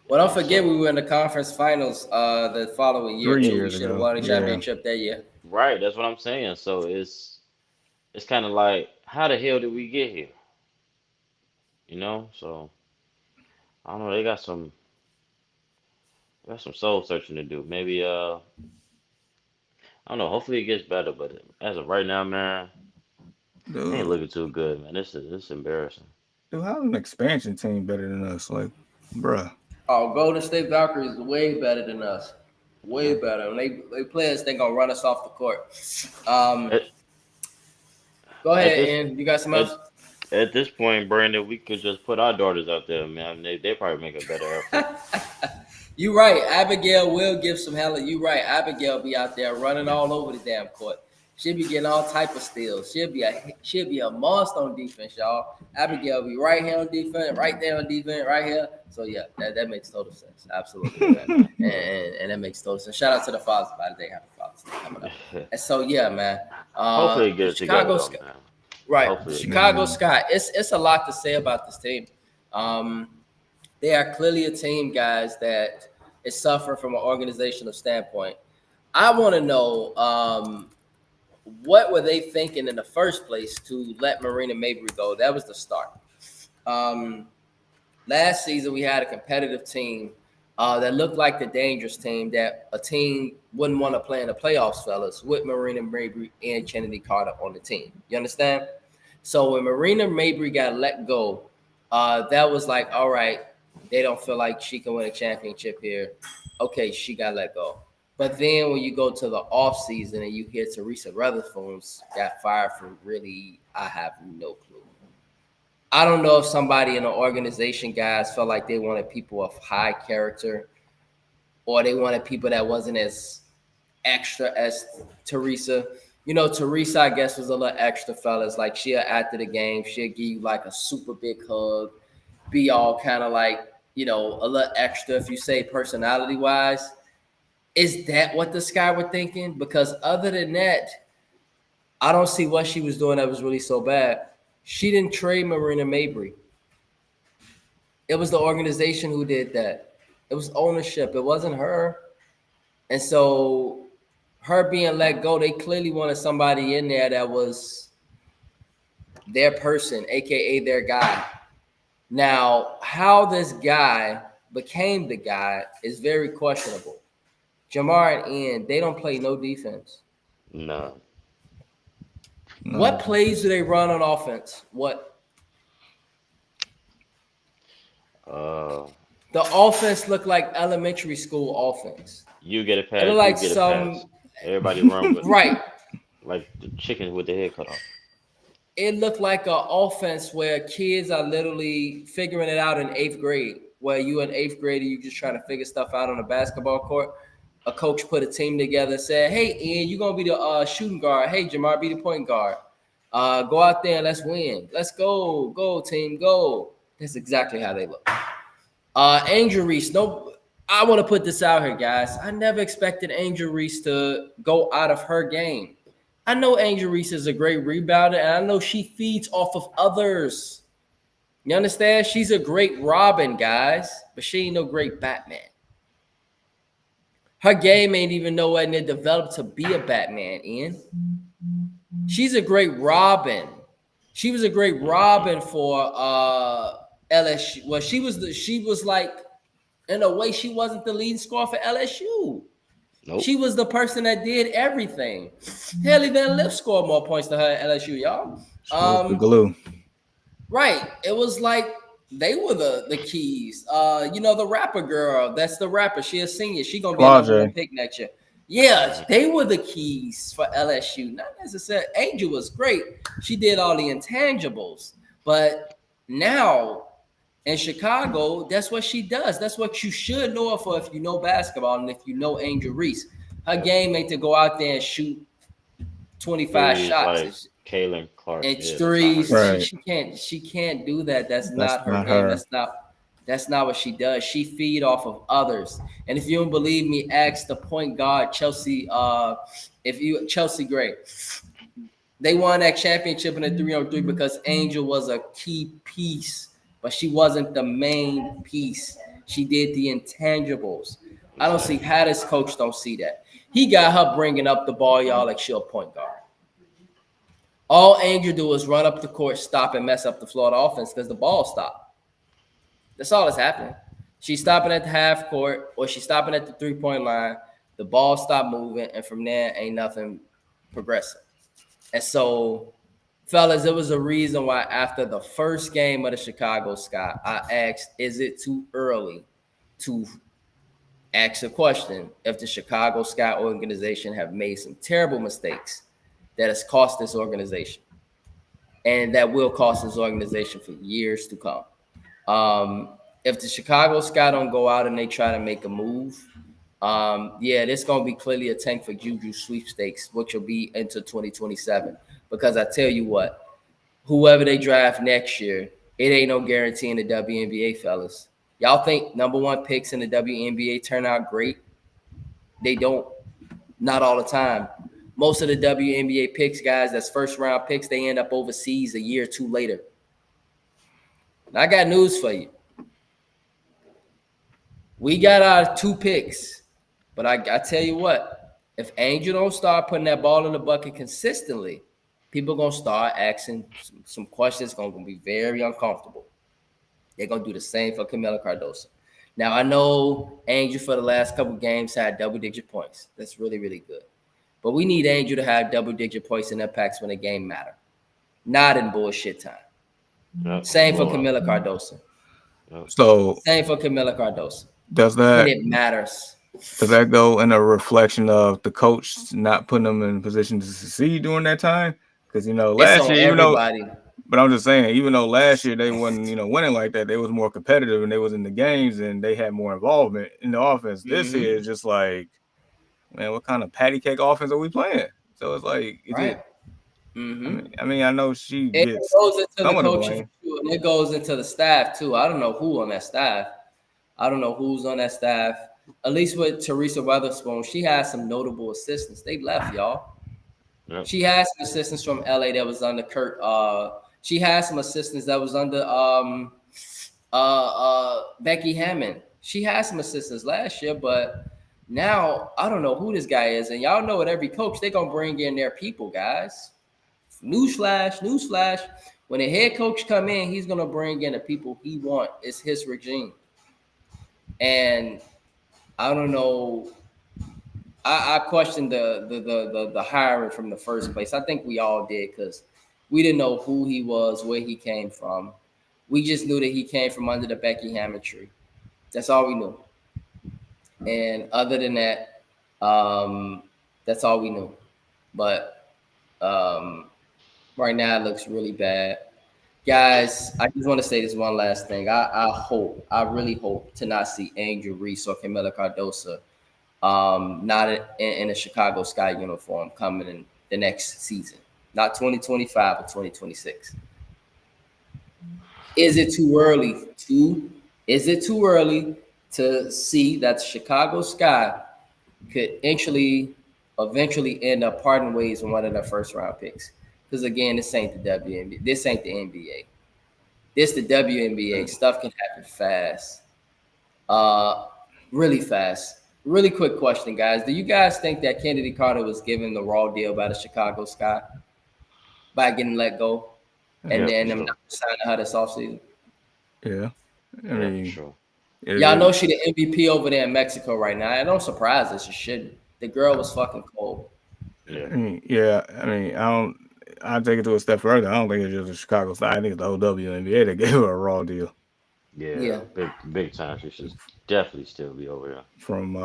Well, don't And forget we so, were in the conference finals the following year Three too. We years should have ago. won the Yeah. championship that year. right, that's what I'm saying. So it's kind of like, how the hell did we get here? So I don't know. They got some soul searching to do. Maybe I don't know. Hopefully it gets better, but as of right now, man, it ain't Dude, looking too good, man. This is embarrassing. how's an expansion team better than us? Like, bruh. Oh, Golden State Valkyries is way better than us. Way Yeah. better. When they play us, they gonna run us off the court. Um, At, go at ahead, this and you got some at else? at this point, Brandon, we could just put our daughters out there, man. They probably make a better effort. You right. Abigail will give some hella. You right. Abigail be out there running all over the damn court. She'll be getting all type of steals. She'll be a monster on defense, y'all. Abigail be right here on defense, right there on defense, right here. So yeah, that makes total sense. Absolutely, man. And that makes total sense. Shout out to the fathers by the day. Happy Father's Day coming up. And so yeah, man. Hopefully it gets together Chicago though, Sky, man. right? Hopefully it gets Chicago Man. together. Sky. It's a lot to say about this team. Um, they are clearly a team, guys, that is suffering from an organizational standpoint. I want to know what were they thinking in the first place to let Marina Mabry go? That was the start. Um, Last season, we had a competitive team that looked like the dangerous team that a team wouldn't want to play in the playoffs, fellas, with Marina Mabry and Kennedy Carter on the team. You understand? So when Marina Mabry got let go, that was like, all right, they don't feel like she can win a championship here. Okay, she got let go. But then when you go to the off season and you hear Teresa Rutherford's got fired for really, I have no clue. I don't know if somebody in the organization, guys, felt like they wanted people of high character or they wanted people that wasn't as extra as Teresa. Teresa, I guess, was a little extra, fellas. Like she'll after the game, she'll give you like a super big hug, be all kind of like, a little extra if you say personality wise. Is that what the Sky were thinking? Because other than that, I don't see what she was doing that was really so bad. She didn't trade Marina Mabry. It was the organization who did that. It was ownership. It wasn't her. And so her being let go, they clearly wanted somebody in there that was their person, aka their guy. Now, how this guy became the guy is very questionable. Jamar and Ian, they don't play no defense. No. What No. plays do they run on offense? What Uh, the offense looked like elementary school offense. you get a It pass, looked you like get a pass. some Everybody run with right. like the chicken with the head cut off. It looked like an offense where kids are literally figuring it out in eighth grade. Where you in eighth grade and you just trying to figure stuff out on a basketball court. A coach put a team together, said, "Hey, Ian, you're gonna be the shooting guard. Hey, Jamar, be the point guard. Go out there and let's win. Let's go team, go." That's exactly how they look. Angel Reese, no, I want to put this out here, guys. I never expected Angel Reese to go out of her game. I know Angel Reese is a great rebounder, and I know she feeds off of others. You understand? She's a great Robin, guys, but she ain't no great Batman. Her game ain't even nowhere near developed to be a Batman, Ian. She's a great Robin. She was a great Robin for LSU. Well, she was like, in a way, she wasn't the leading scorer for LSU. Nope. She was the person that did everything. Haley Van Lith scored more points than her at LSU, y'all. The glue. Right. It was like they were the keys. The rapper girl. That's the rapper. She a senior. She gonna be a number one pick next year. Yeah, they were the keys for LSU. Not necessarily. Angel was great. She did all the intangibles. But now in Chicago, that's what she does. That's what you should know her for if you know basketball and if you know Angel Reese. Her game ain't to go out there and shoot 25 shots. Like Kaylin Clark. And threes. Right. She can't do that. That's not her game. That's not what she does. She feed off of others. And if you don't believe me, ask the point guard Chelsea Gray. They won that championship in the 3-on-3 because Angel was a key piece, but she wasn't the main piece. She did the intangibles. I don't see how this coach don't see that. He got her bringing up the ball, y'all, like she a point guard. All Angel do is run up the court, stop, and mess up the floor of the offense because the ball stopped. That's all that's happening. She's stopping at the half court or she's stopping at the three-point line. The ball stopped moving, and from there, ain't nothing progressing. And so, fellas, there was a reason why after the first game of the Chicago Sky, I asked, is it too early to ask a question if the Chicago Sky organization have made some terrible mistakes that has cost this organization and that will cost this organization for years to come? If the Chicago Sky don't go out and they try to make a move, this going to be clearly a tank for Juju sweepstakes, which will be into 2027. Because I tell you what, whoever they draft next year, it ain't no guarantee in the WNBA, fellas. Y'all think number one picks in the WNBA turn out great? They don't. Not all the time. Most of the WNBA picks, guys, that's first round picks, they end up overseas a year or two later. And I got news for you. We got our 2 picks, but I tell you what, if Angel don't start putting that ball in the bucket consistently, people going to start asking some questions going to be very uncomfortable. They're going to do the same for Kamilla Cardoso. Now, I know Angel for the last couple games had double-digit points. That's really, really good. But we need Angel to have double-digit points and impacts when the game matter, not in bullshit time. Yep. Same for Kamilla Cardoso. Yep. So same for Kamilla Cardoso. Does that when it matters? Does that go in a reflection of the coach not putting them in position to succeed during that time? Because last year, but I'm just saying, even though last year they wasn't winning like that, they was more competitive and they was in the games and they had more involvement in the offense. This year is just like, man, what kind of patty cake offense are we playing? So it's like, I know she gets goes into the coaching and it goes into the staff too. I don't know who on that staff. I don't know who's on that staff. At least with Teresa Weatherspoon, she has some notable assistants. They left, y'all. Yep. She has some assistants from LA that was under Kurt. She has some assistants that was under Becky Hammond. She had some assistants last year, but now I don't know who this guy is. And y'all know with every coach, they're gonna bring in their people, guys. Newsflash. When a head coach come in, he's gonna bring in the people he want. It's his regime. And I don't know. I questioned the hiring from the first place. I think we all did because we didn't know who he was, where he came from. We just knew that he came from under the Becky Hammond tree. That's all we knew. And other than that, that's all we knew. But right now it looks really bad. Guys, I just want to say this one last thing. I really hope to not see Angel Reese or Kamilla Cardoso not in a Chicago Sky uniform coming in the next season. Not 2025 or 2026. Is it too early to see that the Chicago Sky could eventually end up parting ways on one of their first round picks? Because again, this ain't the WNBA. This ain't the NBA. This the WNBA. Stuff can happen fast. Really fast. Really quick question, guys. Do you guys think that Kennedy Carter was given the raw deal by the Chicago Sky by getting let go and Yeah, for then them sure. not signing her this offseason? Yeah, I Yeah, for mean, sure. Y'all know she the MVP over there in Mexico right now. It don't surprise us. She shouldn't. The girl was fucking cold. Yeah. I mean, I don't. I'll take it to a step further. I don't think it's just the Chicago side. I think it's the whole WNBA that gave her a raw deal Yeah. Yeah. Big time. She should definitely still be over there. from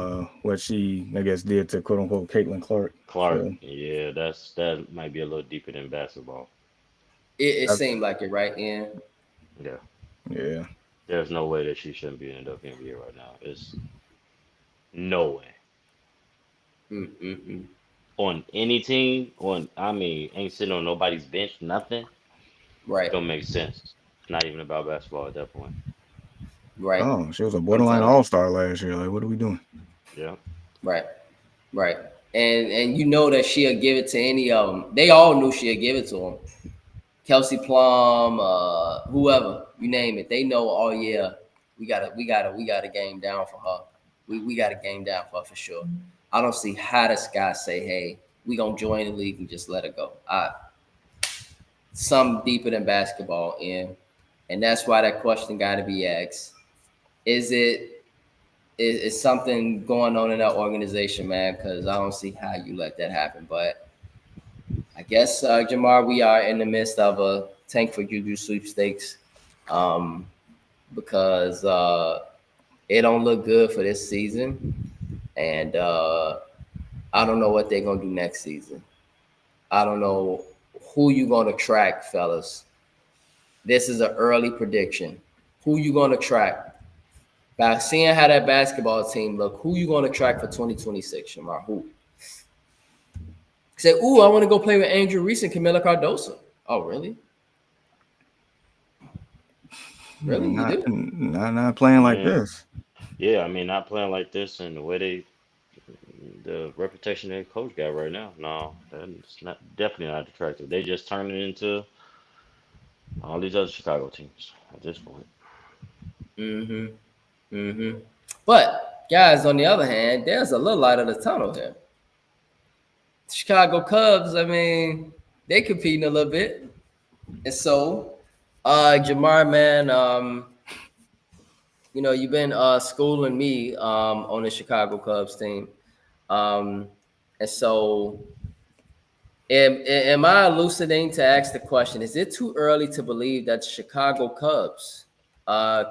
what she, I guess, did to quote unquote Caitlin Clark. Clark. So Yeah, that might be a little deeper than basketball. It that's, seemed like it, right? Yeah. Yeah. yeah, There's no way that she shouldn't be in the WNBA right now. It's no way. Mm-mm-mm. On any team, ain't sitting on nobody's bench, nothing. Right. Don't make sense. It's not even about basketball at that point. Right. oh, she was a I'm borderline telling you. All Star last year. Like, what are we doing? Yeah. Right. Right. And you know that she'll give it to any of them. They all knew she'll give it to them. Kelsey Plum, whoever you name it, they know. Oh yeah, we got a game down for her. We got a game down for sure. I don't see how this guy say, hey, we gonna join the league and just let it go. Something deeper than basketball, and that's why that question got to be asked. Is it is something going on in that organization, man? Because I don't see how you let that happen, but. I guess, Jamar, we are in the midst of a tank for Juju sweepstakes um, because it don't look good for this season. And I don't know what they're going to do next season. I don't know who you going to track, fellas. This is an early prediction. Who you going to track? By seeing how that basketball team look, who you going to track for 2026, Jamar? Who? Say, ooh, I want to go play with Andrew Reese and Camila Cardoso. Oh, really? Really? You do? Not playing I like mean, this. yeah, not playing like this and the way the reputation their coach got right now. No, that's not definitely not attractive. They just turn it into all these other Chicago teams at this point. Mm-hmm. Mm-hmm. But guys, on the other hand, there's a little light of the tunnel here. Chicago Cubs, I mean, they competing a little bit. And so, Jamar, man, you've been schooling me on the Chicago Cubs team. Um, and so am I elucidating to ask the question, is it too early to believe that the Chicago Cubs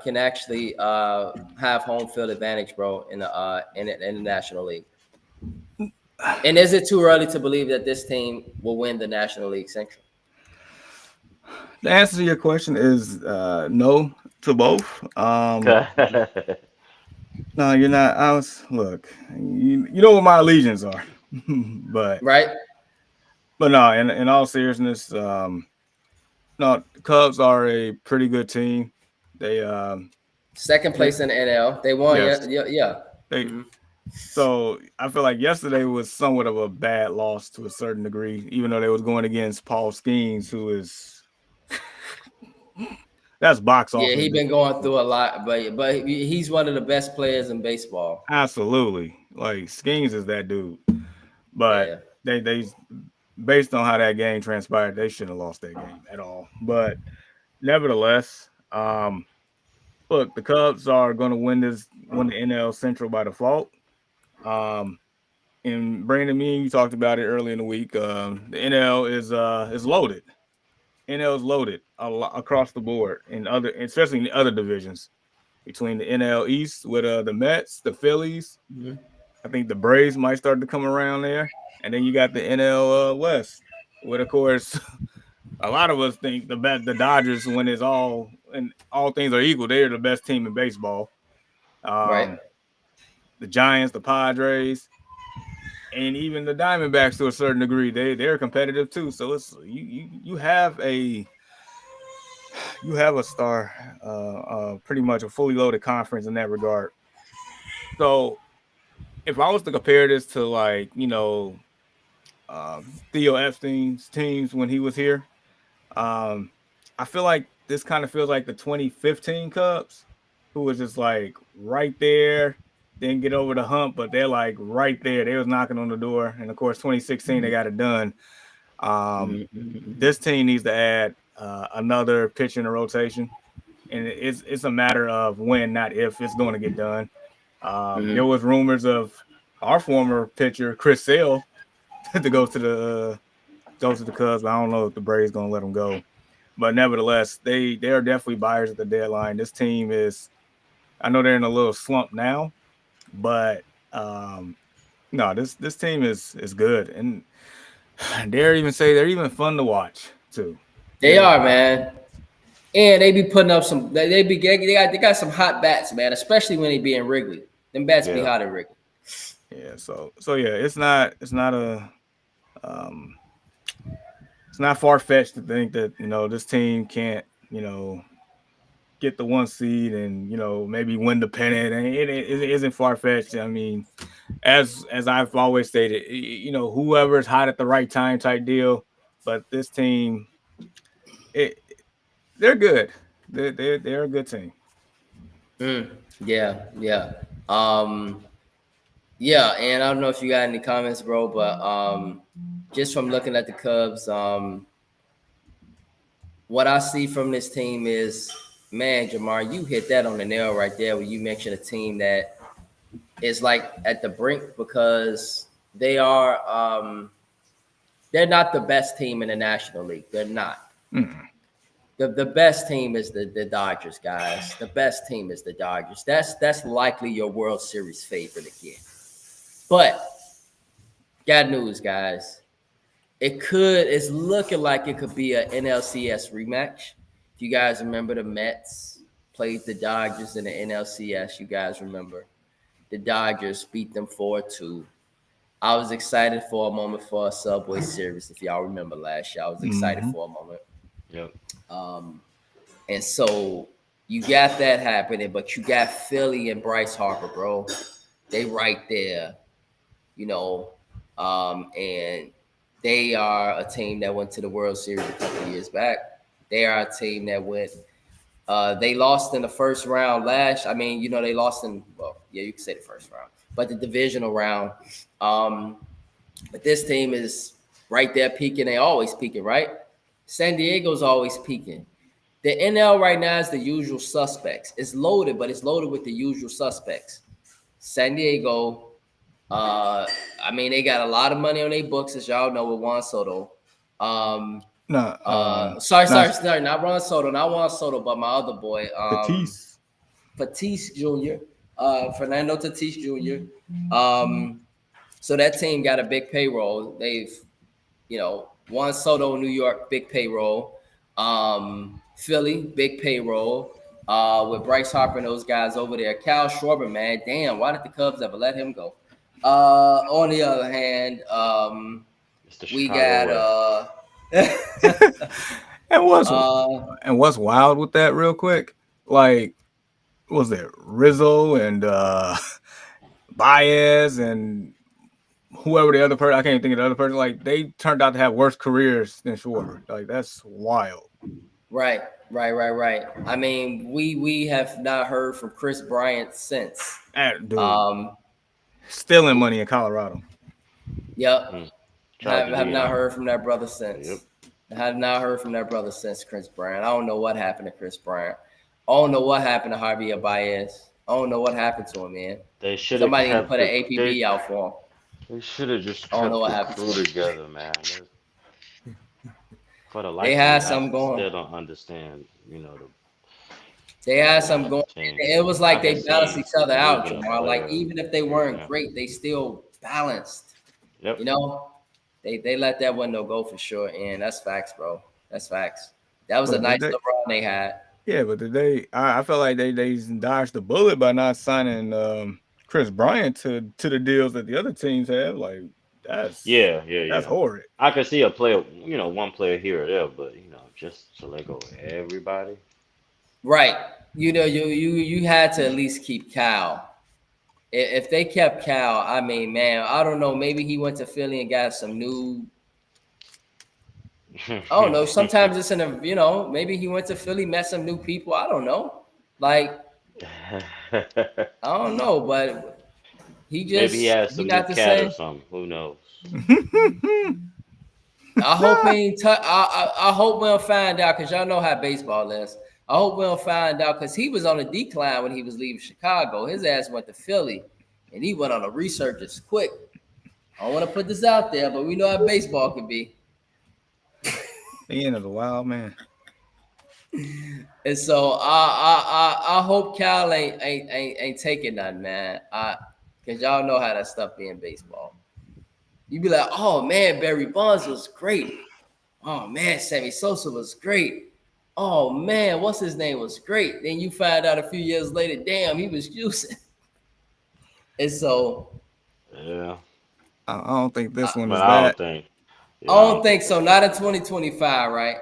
can actually have home field advantage, bro, in the National League? And is it too early to believe that this team will win the National League Central? The answer to your question is no to both. No, you're not. Look. You know what my allegiance are, but Right? no. In all seriousness, no. The Cubs are a pretty good team. They Second place in the NL. They won. yes. Yeah. They Mm-hmm. so I feel like yesterday was somewhat of a bad loss to a certain degree, even though they was going against Paul Skeens, who is that's box Yeah, office. he's been going through a lot, but he's one of the best players in baseball. Absolutely. Like Skeens is that dude. But Yeah. they based on how that game transpired, they shouldn't have lost that game at all. But nevertheless, look, the Cubs are going to win the NL Central by default. And Brandon, me and you talked about it early in the week. The NL is loaded. NL is loaded across the board especially in the other divisions between the NL East with the Mets, the Phillies. Mm-hmm. I think the Braves might start to come around there, and then you got the NL West, with of course a lot of us think the Dodgers, when all things are equal, they're the best team in baseball. Right. The Giants, the Padres, and even the Diamondbacks to a certain degree, they're competitive too. So it's you have a star, pretty much a fully loaded conference in that regard. So if I was to compare this to Theo Epstein's teams when he was here, I feel like this kind of feels like the 2015 Cubs, who was just like right there, didn't get over the hump, but they're like right there. They was knocking on the door, and of course, 2016 they got it done. This team needs to add another pitch in the rotation, and it's a matter of when, not if, it's going to get done. There was rumors of our former pitcher Chris Sale to go to the Cubs, but I don't know if the Braves going to let him go. But nevertheless, they are definitely buyers at the deadline. This team is, I know they're in a little slump now, but no, this team is good, and they're even fun to watch too. They are, man. And they be putting up some. They got some hot bats, man. Especially when they be in Wrigley. Them bats be hot in Wrigley. Yeah. So yeah, it's not far fetched to think that this team can't get the 1 seed and maybe win the pennant. And it isn't far fetched. I mean, as I've always stated, whoever's hot at the right time type deal. But this team, they're good. They're a good team. Yeah. Yeah, and I don't know if you got any comments, bro, but just from looking at the Cubs, what I see from this team is, man, Jamar, you hit that on the nail right there when you mentioned a team that is like at the brink, because they are they're not the best team in the National League. They're not. The best team is the Dodgers, guys. The best team is the Dodgers. That's likely your World Series favorite again. But got news, guys. It's looking like it could be an NLCS rematch. If you guys remember, the Mets played the Dodgers in the NLCS. You guys remember. The Dodgers beat them 4-2. I was excited for a moment for a Subway Series. If y'all remember last year, I was excited for a moment. Yep. And so you got that happening, but you got Philly and Bryce Harper, bro. They right there, and they are a team that went to the World Series a couple of years back. They are a team that went. They lost in the first round they lost in, you can say the first round, but the divisional round. But this team is right there peaking. They always peaking, right? San Diego's always peaking. The NL right now is the usual suspects. It's loaded, but it's loaded with the usual suspects. San Diego, they got a lot of money on their books, as y'all know, with Juan Soto. Sorry, not Juan Soto, but my other boy, Tatis Jr., Fernando Tatis Jr. So that team got a big payroll. They've, Juan Soto, New York, big payroll. Philly, big payroll. With Bryce Harper and those guys over there. Kyle Schwarber, man, damn, why did the Cubs ever let him go? On the other hand, we got and what's wild with that, real quick, like, was it Rizzo and Baez and whoever the other person, I can't think of the other person, like, they turned out to have worse careers than Schwarber. Like, that's wild. Right. I mean, we have not heard from Chris Bryant since. Dude, stealing money in Colorado. Yep. Have not heard from that brother since. Yep. I have not heard from that brother since Chris Bryant. I don't know what happened to Chris Bryant. I don't know what happened to Javier Baez. I don't know what happened to him, man. They should have somebody put an APB out for him. They should have just kept the crew together, man. For the life they had something going. Still don't understand, They had something going. It was like they balanced each other out, Jamar. Like, even if they weren't great, they still balanced. Yep. They let that window go for sure, and that's facts, bro. That's facts. That was a nice little run they had. Yeah, but I felt like they dodged the bullet by not signing Chris Bryant to the deals that the other teams have. Like, that's horrid. I could see a player, one player here or there, but just to let go of everybody. Right. You had to at least keep Cal. If they kept Cal, I mean, man, I don't know. Maybe he went to Philly and got some new I don't know. Sometimes it's in a, maybe he went to Philly, met some new people. I don't know. Like, I don't know, but Maybe he has he some new not the cat or same. something. Who knows? I hope he ain't. I hope we'll find out because y'all know how baseball is. I hope we'll find out because he was on a decline when he was leaving Chicago. His ass went to Philly, and he went on a resurgence quick. I don't want to put this out there, but we know how baseball can be. The end of the wild man. And so I hope Cal ain't taking nothing, man. Cause y'all know how that stuff be in baseball. You be like, oh man, Barry Bonds was great. Oh man, Sammy Sosa was great. Oh man, what's his name was great. Then you find out a few years later, damn, he was juicing. And so Yeah, I don't think this one but is I don't that. think. I Yeah, I don't don't think think so. so. Not in 2025, right?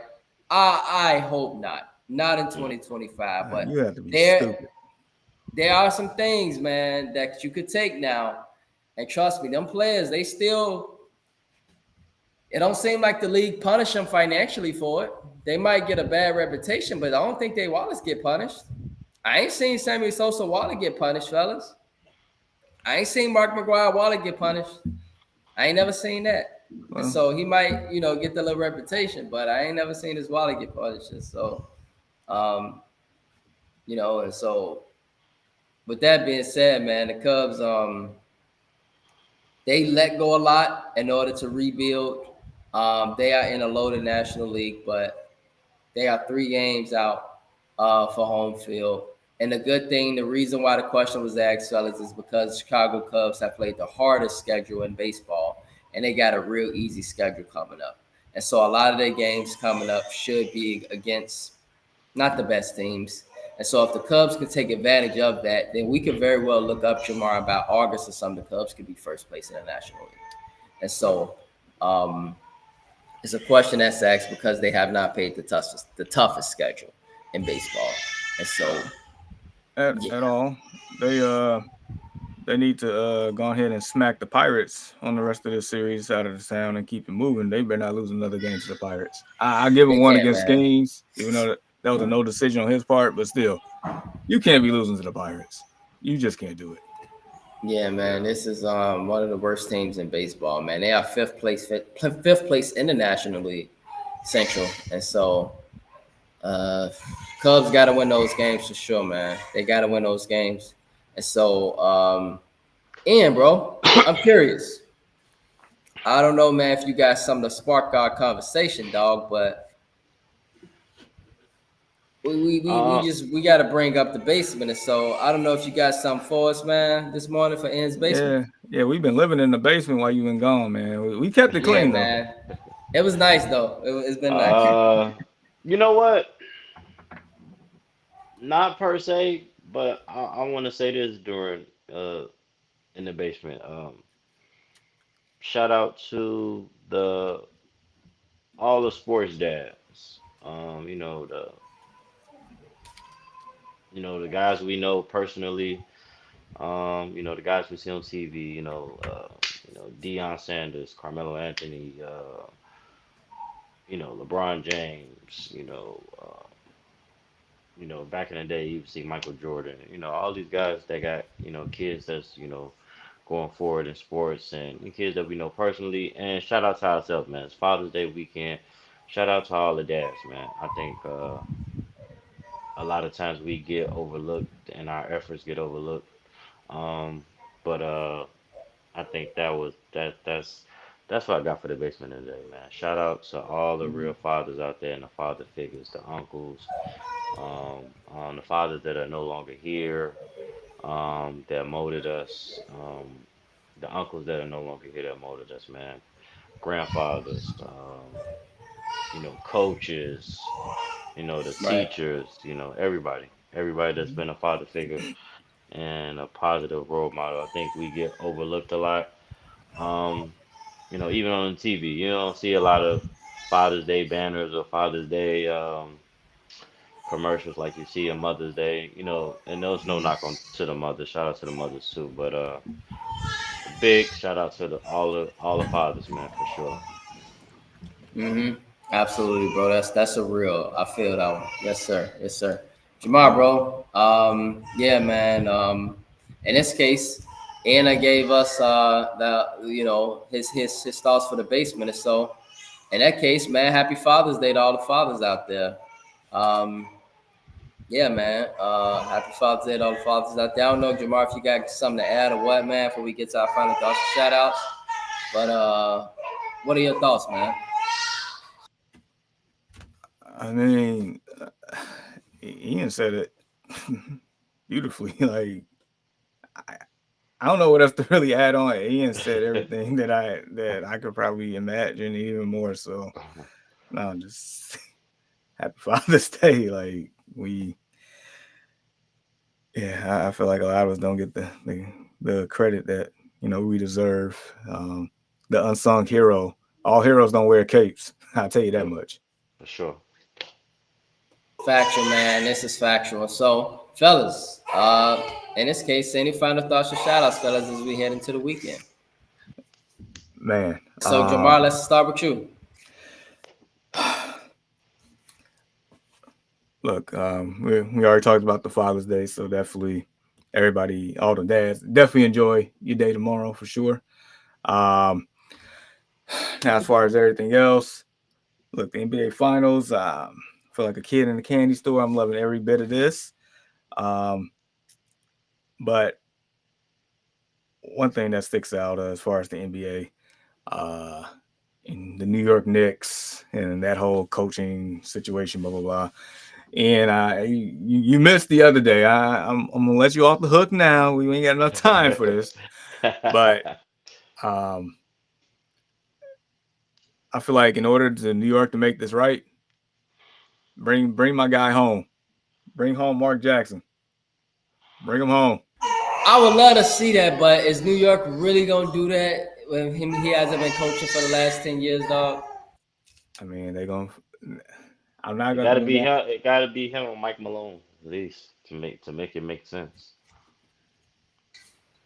I hope not. Not in 2025. You But have to be there stupid. there are some things, man, that you could take now. And trust me, them players, it don't seem like the league punish them financially for it. They might get a bad reputation, but I don't think they Wallace get punished. I ain't seen Sammy Sosa Wallace get punished, fellas. I ain't seen Mark McGuire Wallace get punished. I ain't never seen that. And Well, so he might, get the little reputation, but I ain't never seen his Wallace get punished. And so, um, and so with that being said, man, the Cubs, they let go a lot in order to rebuild. They are in a loaded National League, but they are 3 games out for home field. And the good thing, the reason why the question was asked, fellas, is because Chicago Cubs have played the hardest schedule in baseball, and they got a real easy schedule coming up. And so a lot of their games coming up should be against not the best teams. And so if the Cubs can take advantage of that, then we could very well look up, Jamar, about August or something. The Cubs could be first place in the National League. And so it's a question that's asked because they have not played the toughest schedule in baseball. And so, yeah. at all, they need to go ahead and smack the Pirates on the rest of this series out of the town and keep it moving. They better not lose another game to the Pirates. I give them They one can't, against man. Skeens, even though that was a no decision on his part, but still, you can't be losing to the Pirates. You just can't do it. Yeah, man. This is one of the worst teams in baseball, man. They are fifth place in the National League Central. And so Cubs got to win those games for sure, man. They got to win those games. And so, Ian, bro, I'm curious. I don't know, man, if you got something to spark our conversation, dog, but Uh, we got to bring up the basement. And so I don't know if you got something for us, man, this morning for Ian's basement. Yeah, we've been living in the basement while you've been gone, man. We kept it Yeah, clean though. man. It was nice though. It's been nice. uh, you know what? Not per se, but I want to say this during in the basement. Shout out to the all the sports dads. The guys we know personally. The guys we see on TV. Deion Sanders, Carmelo Anthony. LeBron James. Back in the day, you see Michael Jordan. All these guys that got kids that's going forward in sports and kids that we know personally. And shout out to ourselves, man. It's Father's Day weekend. Shout out to all the dads, man. I think a lot of times we get overlooked and our efforts get overlooked. Um, but I think that's what I got for the basement today, man. Shout out to all the real fathers out there and the father figures, the uncles, the fathers that are no longer here, that molded us, the uncles that are no longer here that molded us, man. Grandfathers, coaches, the Right. teachers, everybody that's been a father figure and a positive role model. I think we get overlooked a lot. Um, even on the TV, you don't see a lot of Father's Day banners or Father's Day commercials like you see on Mother's Day, and there's no knock on to the mothers. Shout out to the mothers too, but a big shout out to all the fathers, man, for sure. Mm-hmm. Absolutely, bro. That's a real. I feel that one. Yes, sir. Yes, sir. Jamar, bro. Yeah, man. In this case, Anna gave us his thoughts for the basement. And so, in that case, man, happy Father's Day to all the fathers out there. Um, yeah, man. Happy Father's Day to all the fathers out there. I don't know, Jamar, if you got something to add or what, man, before we get to our final thoughts and shout outs. But what are your thoughts, man? I mean, Ian said it beautifully. Like, I don't know what else to really add on. Ian said everything that I could probably imagine, even more. So, no, just happy Father's Day. Like I feel like a lot of us don't get the credit that we deserve. The unsung hero. All heroes don't wear capes. I'll tell you that Yeah, much. for sure. Factual, man. This is factual. So, fellas, in this case, any final thoughts or shout outs, fellas, as we head into the weekend? Man, So, Jamar, let's start with you. look, we already talked about the Father's Day, so definitely everybody, all the dads, definitely enjoy your day tomorrow for sure. Um, Now, as far as everything else, look, the NBA Finals, I feel like a kid in a candy store. I'm loving every bit of this. Um, but one thing that sticks out as far as the NBA, in the New York Knicks and that whole coaching situation, blah blah blah. And you missed the other day. I'm gonna let you off the hook now. We ain't got enough time for this, but um, I feel like in order to New York to make this right, bring my guy home. Bring home Mark Jackson. Bring him home. I would love to see that, but is New York really gonna do that when he hasn't been coaching for the last 10 years, dog? I mean, they gonna. I'm not It gonna. gotta be him. It gotta be him or Mike Malone at least to make it make sense.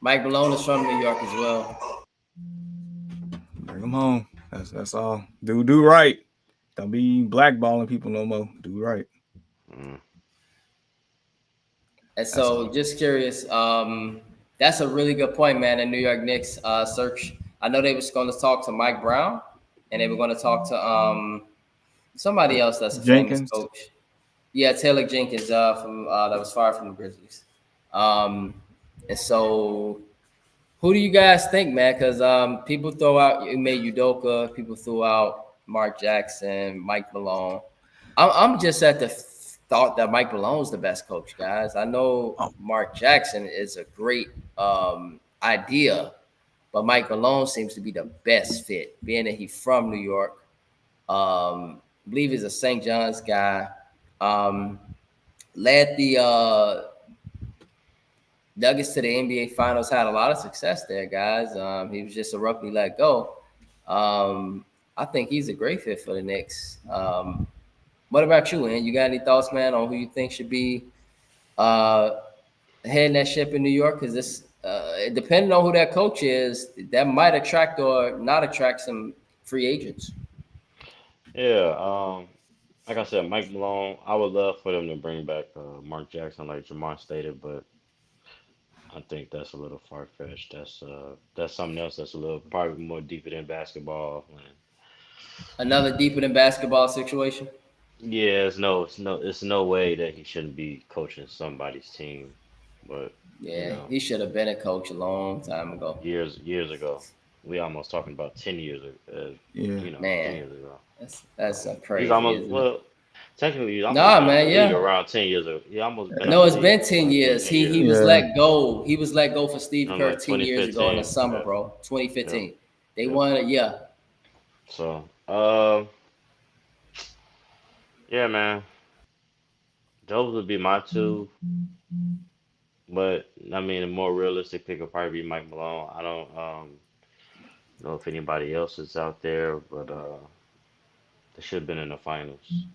Mike Malone is from New York as well. Bring him home. That's all. Do right. Don't be blackballing people no more. Do right. Mm. And That's so, all. just curious, that's a really good point, man. The New York Knicks search. I know they was going to talk to Mike Brown, and they were going to talk to somebody else that's a famous Jenkins. coach. Yeah, Taylor Jenkins from that was fired from the Grizzlies. Um, and so, who do you guys think, man? Because people throw out Ime Udoka, people threw out Mark Jackson, Mike Malone. I'm just at the thought that Mike Malone's the best coach, guys. I know Oh, Mark Jackson is a great idea, but Mike Malone seems to be the best fit, being that he's from New York. I believe he's a St. John's guy. Um, led the Nuggets to the NBA Finals, had a lot of success there, guys. He was just abruptly let go. I think he's a great fit for the Knicks. What about you, Ian? You got any thoughts, man, on who you think should be uh, heading that ship in New York? Because this, depending on who that coach is, that might attract or not attract some free agents. Yeah. Like I said, Mike Malone. I would love for them to bring back Mark Jackson, like Jamar stated, but I think that's a little far fetched. That's something else that's a little probably more deeper than basketball. And Another deeper than basketball situation. yeah, it's no way that he shouldn't be coaching somebody's team. But you Yeah, know, he should have been a coach a long time ago. years ago, we almost talking about 10 years. yeah. Ten Man, years ago. that's He's crazy, almost isn't it? well, technically he's almost Nah, been out the man, league yeah. around 10 years ago. He almost been out No, the it's league been 10 10, years. 10 He years was ago. Yeah. let go. He was let go for Steve I'm Kerr like 10 years ago in the 2015. summer, Yep, bro. yep, 2015. They yep. won it, yeah. So, yeah, man, those would be my two. But I mean, a more realistic pick would probably be Mike Malone. I don't know if anybody else is out there, but they should have been in the finals.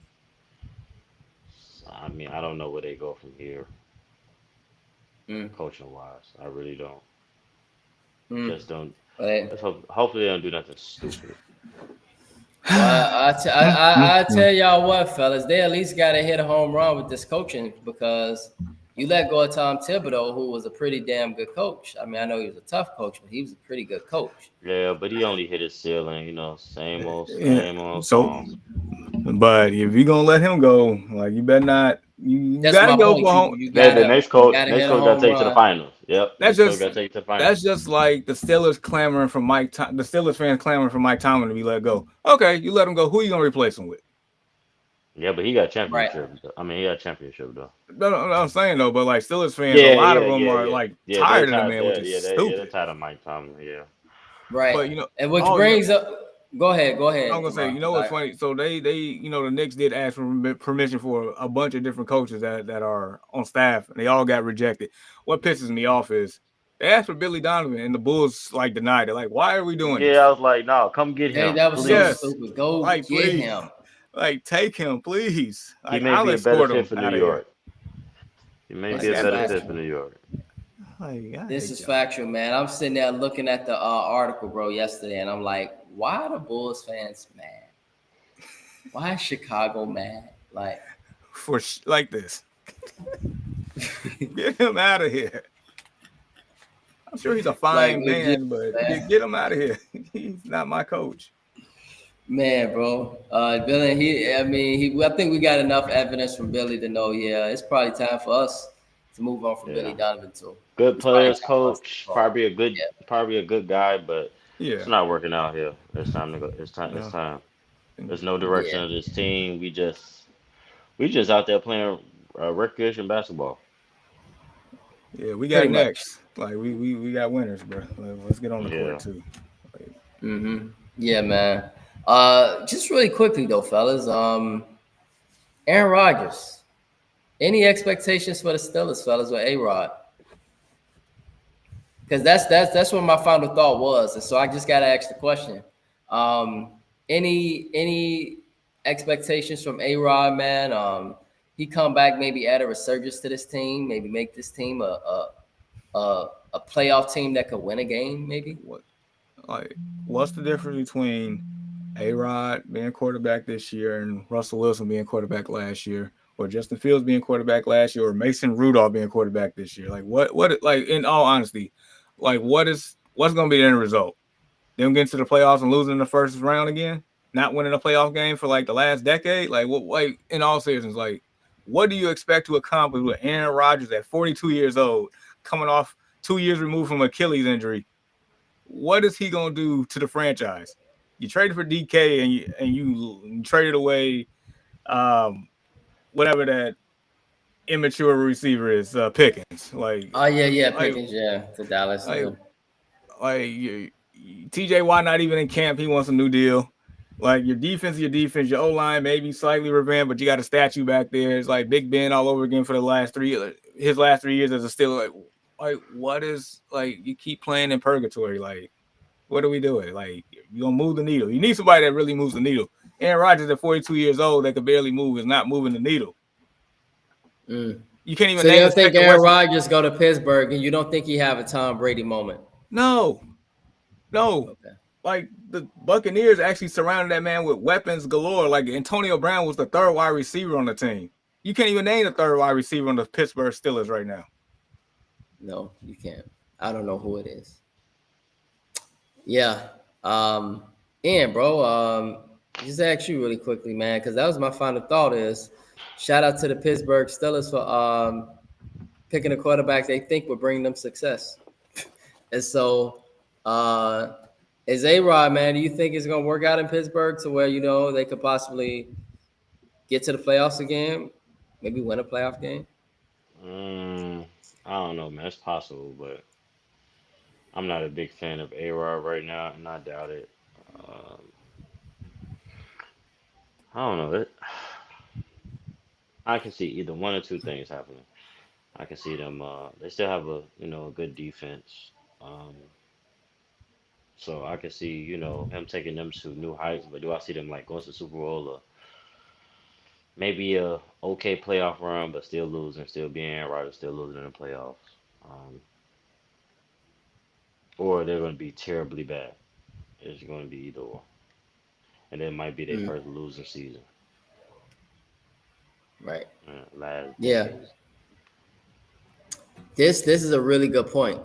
So, I mean, I don't know where they go from here, Mm, coaching wise. I really don't. mm. Just don't. But Let's hope. Hopefully, they don't do nothing stupid. Well, I tell y'all what, fellas, they at least got to hit a home run with this coaching because you let go of Tom Thibodeau, who was a pretty damn good coach. I mean, I know he was a tough coach, but he was a pretty good coach. Yeah, but he only hit his ceiling. Yeah. Same old So, song. but if you're gonna let him go, like you better not. You That's gotta my go point. for home. You The gotta you gotta next hit a coach got to home take you to the run. finals. Yep, That's next coach just got to take you to the finals. that's just like the Steelers clamoring for the Steelers fans clamoring for Mike Tomlin to be let go. Okay, you let him go. Who are you gonna replace him with? Yeah, but he got Right. championship. I mean, he got championship though. No, I'm saying though, but like Steelers fans, a Yeah, lot of yeah, them yeah, are yeah, like yeah. They're tired of the tired. man, which is Yeah, they're stupid. tired of Mike Tomlin. Yeah. Right. But And which oh, brings up go ahead, I'm gonna say, Jamal. what's funny? So the Knicks did ask for permission for a bunch of different coaches that are on staff, and they all got rejected. What pisses me off is they asked for Billy Donovan, and the Bulls like denied it. Like, why are we doing Yeah, I this? was like, no, come get Hey, him, that was so please. Yes, stupid. Go like get please, him. like take him, please. He Like may I'll be a better escort fit him for New out of here. York. He may This be a is Like better fit for factual. New York. I This hate is y'all. factual, man. I'm sitting there looking at the article, bro, yesterday, and I'm like, why are the Bulls fans mad? Why is Chicago mad? Like, For like this. Get him out of here. I'm sure he's a like fine legit, man, but man. get him out of here. He's not my coach. Man, bro. Billy, I think we got enough evidence from Billy to know, yeah, it's probably time for us to move on from Billy Yeah, Donovan too. good It's probably players, time for us to coach. move on. Yeah. Probably a good guy, but it's Yeah. not working out here. It's time to go. It's time. It's No. time. There's no direction Yeah. of this team. We just out there playing recreation basketball. Yeah, we got Pretty much. next. Like we got winners, bro. Let's get on the court Yeah. too. Like, Yeah, man. Just really quickly though, fellas. Aaron Rodgers. Any expectations for the Steelers, fellas, with A Rod? Because that's what my final thought was, and so I just gotta ask the question. Um, any expectations from A Rod, man? He come back, maybe add a resurgence to this team, maybe make this team a playoff team that could win a game, maybe. what like what's the difference between A Rod being quarterback this year and Russell Wilson being quarterback last year, or Justin Fields being quarterback last year, or Mason Rudolph being quarterback this year? Like what like in all honesty, like what's gonna be the end result? Them getting to the playoffs and losing in the first round again, not winning a playoff game for like the last decade. Like what? Like in all seriousness, like what do you expect to accomplish with Aaron Rodgers at 42 years old, coming off 2 years removed from Achilles injury? What is he gonna do to the franchise? You traded for DK and you traded away whatever that immature receiver is, Pickens. Oh yeah, Like Pickens, yeah, to Dallas. like Yeah. like TJ Watt not even in camp. He wants a new deal. Like your defense, your O line maybe slightly revamped, but you got a statue back there. It's like Big Ben all over again for the last 3 his last 3 years as a Steeler. Like what is like you keep playing in purgatory? Like what are we doing? Like you gonna move the needle? You need somebody that really moves the needle. Aaron Rodgers at 42 years old that could barely move is not moving the needle. Mm. You can't even So you name the don't think second Aaron West. Rodgers go to Pittsburgh, and you don't think he have a Tom Brady moment? No, no. Okay. Like the Buccaneers actually surrounded that man with weapons galore. Like Antonio Brown was the third wide receiver on the team. You can't even name the third wide receiver on the Pittsburgh Steelers right now. No, you can't. I don't know who it is. Yeah. Ian, bro, just ask you really quickly, man, because that was my final thought is shout out to the Pittsburgh Steelers for picking a quarterback they think will bring them success. And so is A-Rod, man, do you think it's gonna work out in Pittsburgh to where, they could possibly get to the playoffs again, maybe win a playoff game? Mm, I don't know, man. It's possible, but I'm not a big fan of A-Rod right now, and I doubt it. Um, I don't know. I can see either one or two things happening. I can see them. They still have a good defense. Um, so I can see him taking them to new heights. But do I see them like going to the Super Bowl or maybe a okay playoff run, but still losing, still being Aaron Rodgers, still losing in the playoffs, um, or they're going to be terribly bad. It's going to be either or. and it might be their first losing season. Right. Last Yeah. decade. This is a really good point.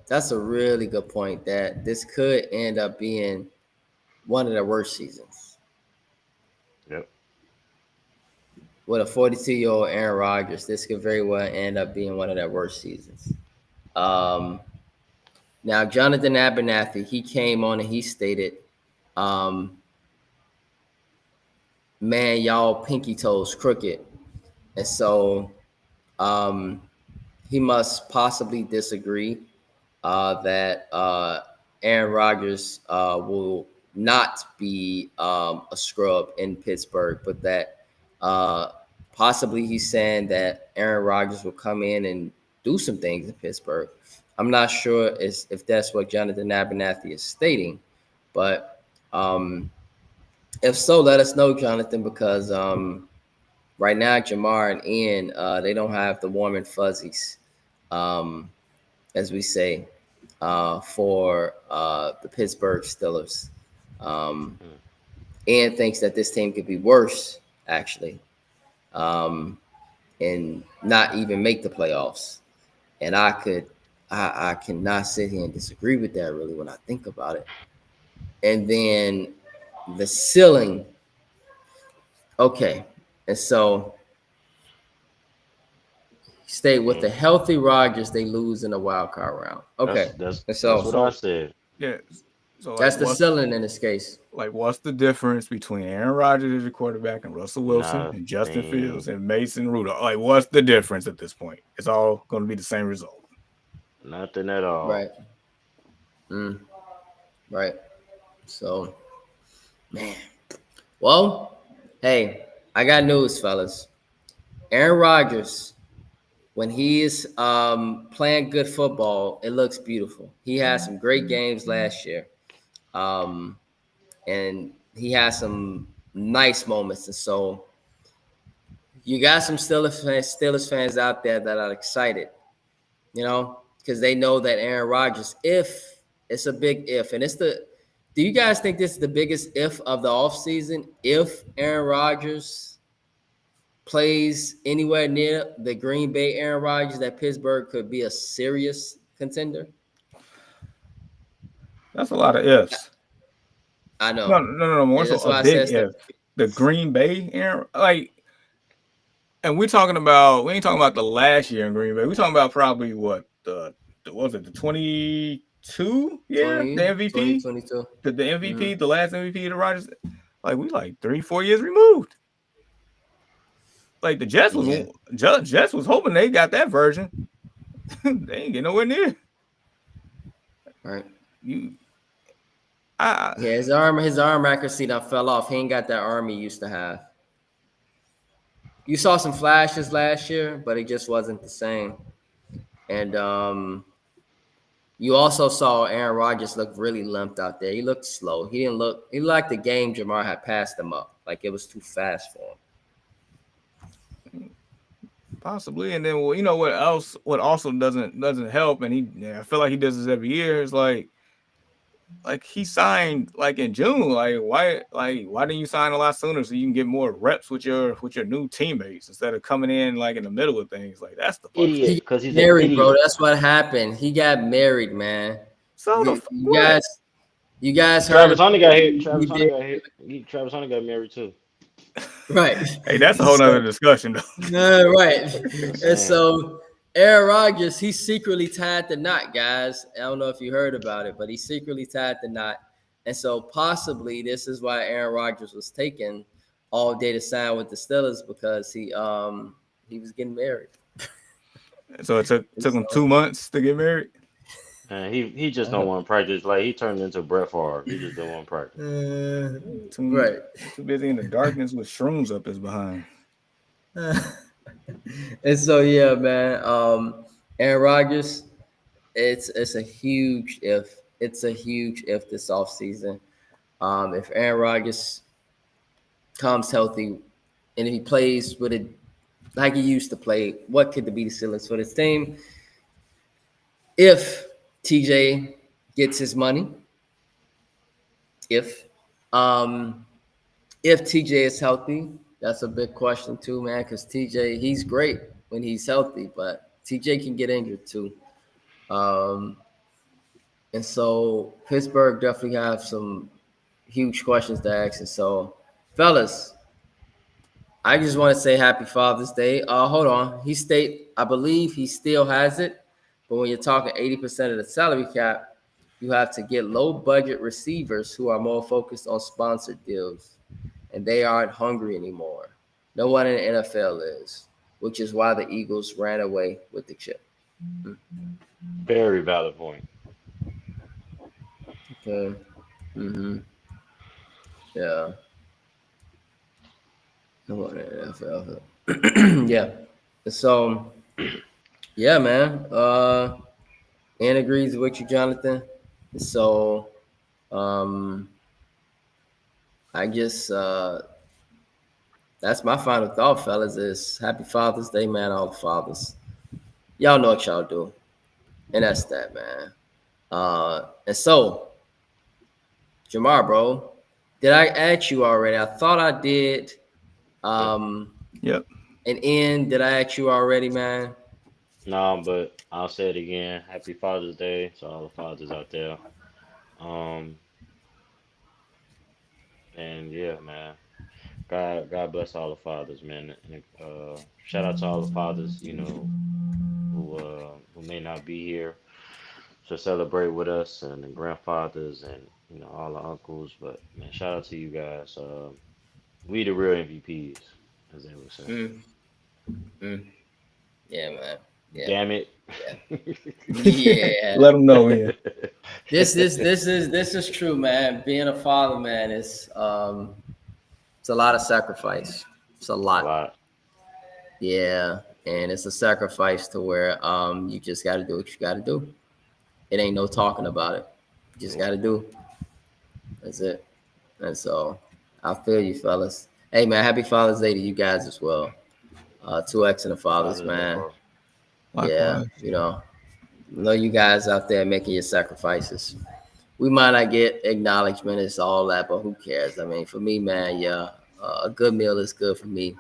That's a really good point that this could end up being one of their worst seasons. Yep. With a 42-year-old Aaron Rodgers, this could very well end up being one of their worst seasons. Now, Jonathan Abernathy, he came on and he stated, man, y'all pinky toes crooked. And so he must possibly disagree that Aaron Rodgers will not be a scrub in Pittsburgh, but that possibly he's saying that Aaron Rodgers will come in and do some things in Pittsburgh. I'm not sure if that's what Jonathan Abernathy is stating, but if so, let us know, Jonathan, because right now Jamar and Ian, they don't have the warm and fuzzies, as we say, for the Pittsburgh Steelers. Ian thinks that this team could be worse, actually, and not even make the playoffs. And I cannot sit here and disagree with that, really, when I think about it. And then the ceiling. Okay. And so stay with the healthy Rodgers, they lose in the wild card round. Okay. That's so what I said. Yeah. So that's the ceiling in this case. Like, what's the difference between Aaron Rodgers as your quarterback and Russell Wilson and Justin Nothing. Fields and Mason Rudolph? Like, what's the difference at this point? It's all going to be the same result. Nothing at all. Right. Right. So, man. Well, hey, I got news, fellas. Aaron Rodgers, when he is playing good football, it looks beautiful. He had some great games last year. And he has some nice moments. And so you got some Steelers fans out there that are excited, because they know that Aaron Rodgers, if it's a big if, and do you guys think this is the biggest if of the offseason? If Aaron Rodgers plays anywhere near the Green Bay Aaron Rodgers, that Pittsburgh could be a serious contender? That's a lot of ifs. I know. No. More Yeah, so a big if. The Green Bay Aaron, and we ain't talking about the last year in Green Bay. We're talking about probably what the 22 year, the MVP, 2022. the MVP, the last MVP of the Rodgers. We 3-4 years removed. The Jets was hoping they got that version. They ain't get nowhere near. Right. His arm accuracy done fell off. He ain't got that arm he used to have. You saw some flashes last year, but it just wasn't the same. And you also saw Aaron Rodgers look really limped out there. He looked slow. He looked like the game Jamar had passed him up. Like it was too fast for him. Possibly. And then what also doesn't help, and I feel like he does this every year, is he signed in June. Why didn't you sign a lot sooner so you can get more reps with your new teammates instead of coming in in the middle of things? That's the idiot, because he's married, an idiot. bro. That's what happened. He got married, man. So you guys heard Travis Hunter got hit. Travis Hunter got married too. Right. Hey, that's a whole nother discussion though. Right. And so Aaron Rodgers, he secretly tied the knot, guys. I don't know if you heard about it, but he secretly tied the knot. And so possibly this is why Aaron Rodgers was taking all day to sign with the Steelers, because he was getting married. So it took him 2 months to get married? He just don't want to practice. He turned into Brett Favre. He just don't want to practice. Right. Too busy in the darkness with shrooms up his behind. And so, yeah, man, Aaron Rodgers, it's a huge if. It's a huge if this offseason. If Aaron Rodgers comes healthy and if he plays with it like he used to play, what could be the ceilings for this team? If TJ gets his money, If TJ is healthy, that's a big question too, man. Because TJ, he's great when he's healthy, but TJ can get injured too. Um, and so Pittsburgh definitely have some huge questions to ask. And so, fellas, I just want to say Happy Father's Day. Hold on, I believe he still has it, but when you're talking 80% of the salary cap, you have to get low budget receivers who are more focused on sponsored deals, and they aren't hungry anymore. No one in the NFL is, which is why the Eagles ran away with the chip. Very valid point. Okay. Yeah. No one in the NFL. Yeah. So, yeah, man. Ann agrees with you, Jonathan. So, I guess that's my final thought, fellas. Is Happy Father's Day, man. All the fathers, y'all know what y'all do, and that's that, man. And so, Jamar, bro, did I ask you already? I thought I did. Yep. And N, did I ask you already, man? No, but I'll say it again. Happy Father's Day to all the fathers out there. Um, and yeah, man. God bless all the fathers, man. And shout out to all the fathers, who may not be here to celebrate with us, and the grandfathers, and all the uncles. But man, shout out to you guys. We the real MVPs, as they would say. Mm, mm. Yeah, man. Yeah. Damn it. Yeah. Let them know, yeah. This is true, man. Being a father, man, is it's a lot of sacrifice. It's a A lot. lot. Yeah. And it's a sacrifice to where you just gotta do what you gotta do. It ain't no talking about it. You just gotta do. That's it. And so I feel you, fellas. Hey man, happy Father's Day to you guys as well. Two excellent fathers, Father's Day, man. bro. Yeah, Likewise. I know you guys out there making your sacrifices. We might not get acknowledgement, it's all that, but who cares? I mean, for me, man, yeah, a good meal is good for me.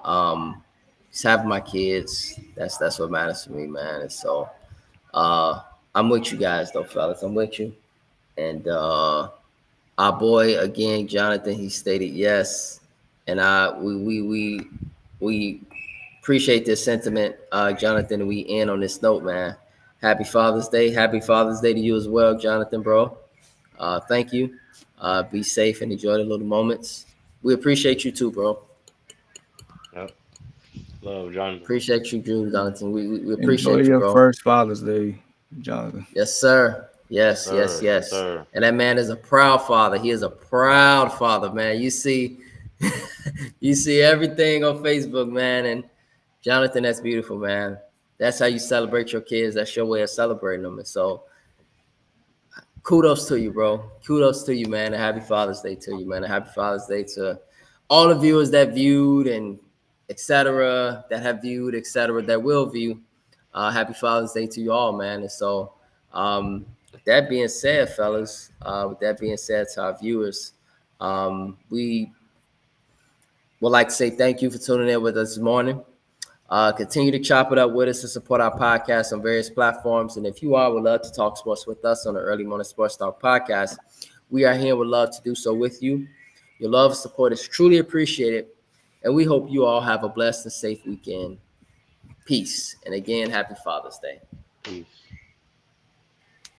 Um, just having my kids, that's what matters for me, man. And so, uh, I'm with you guys, though, fellas. I'm with you. And our boy again, Jonathan, he stated yes, and we appreciate this sentiment, Jonathan. We end on this note, man. Happy Father's Day. Happy Father's Day to you as well, Jonathan, bro. Thank you. Be safe and enjoy the little moments. We appreciate you too, bro. Yep. Love, Jonathan. Appreciate you, Drew, Jonathan. We Enjoy appreciate you, your bro. first Father's Day, Jonathan. Yes, sir. Yes, Yes, yes, sir. Yes, yes. sir. And that man is a proud father. He is a proud father, man. You see, you see everything on Facebook, man. And Jonathan, that's beautiful, man. That's how you celebrate your kids. That's your way of celebrating them. And so, kudos to you, bro. Kudos to you, man. And happy Father's Day to you, man. And happy Father's Day to all the viewers that viewed and etc. that have viewed, etc. that will view. Happy Father's Day to you all, man. And so, with that being said, fellas, with that being said to our viewers, we would like to say thank you for tuning in with us this morning. Continue to chop it up with us and support our podcast on various platforms. And if you are would love to talk sports with us on the Early Morning Sports Talk podcast, we are here and would love to do so with you. Your love and support is truly appreciated. And we hope you all have a blessed and safe weekend. Peace. And again, happy Father's Day. Peace.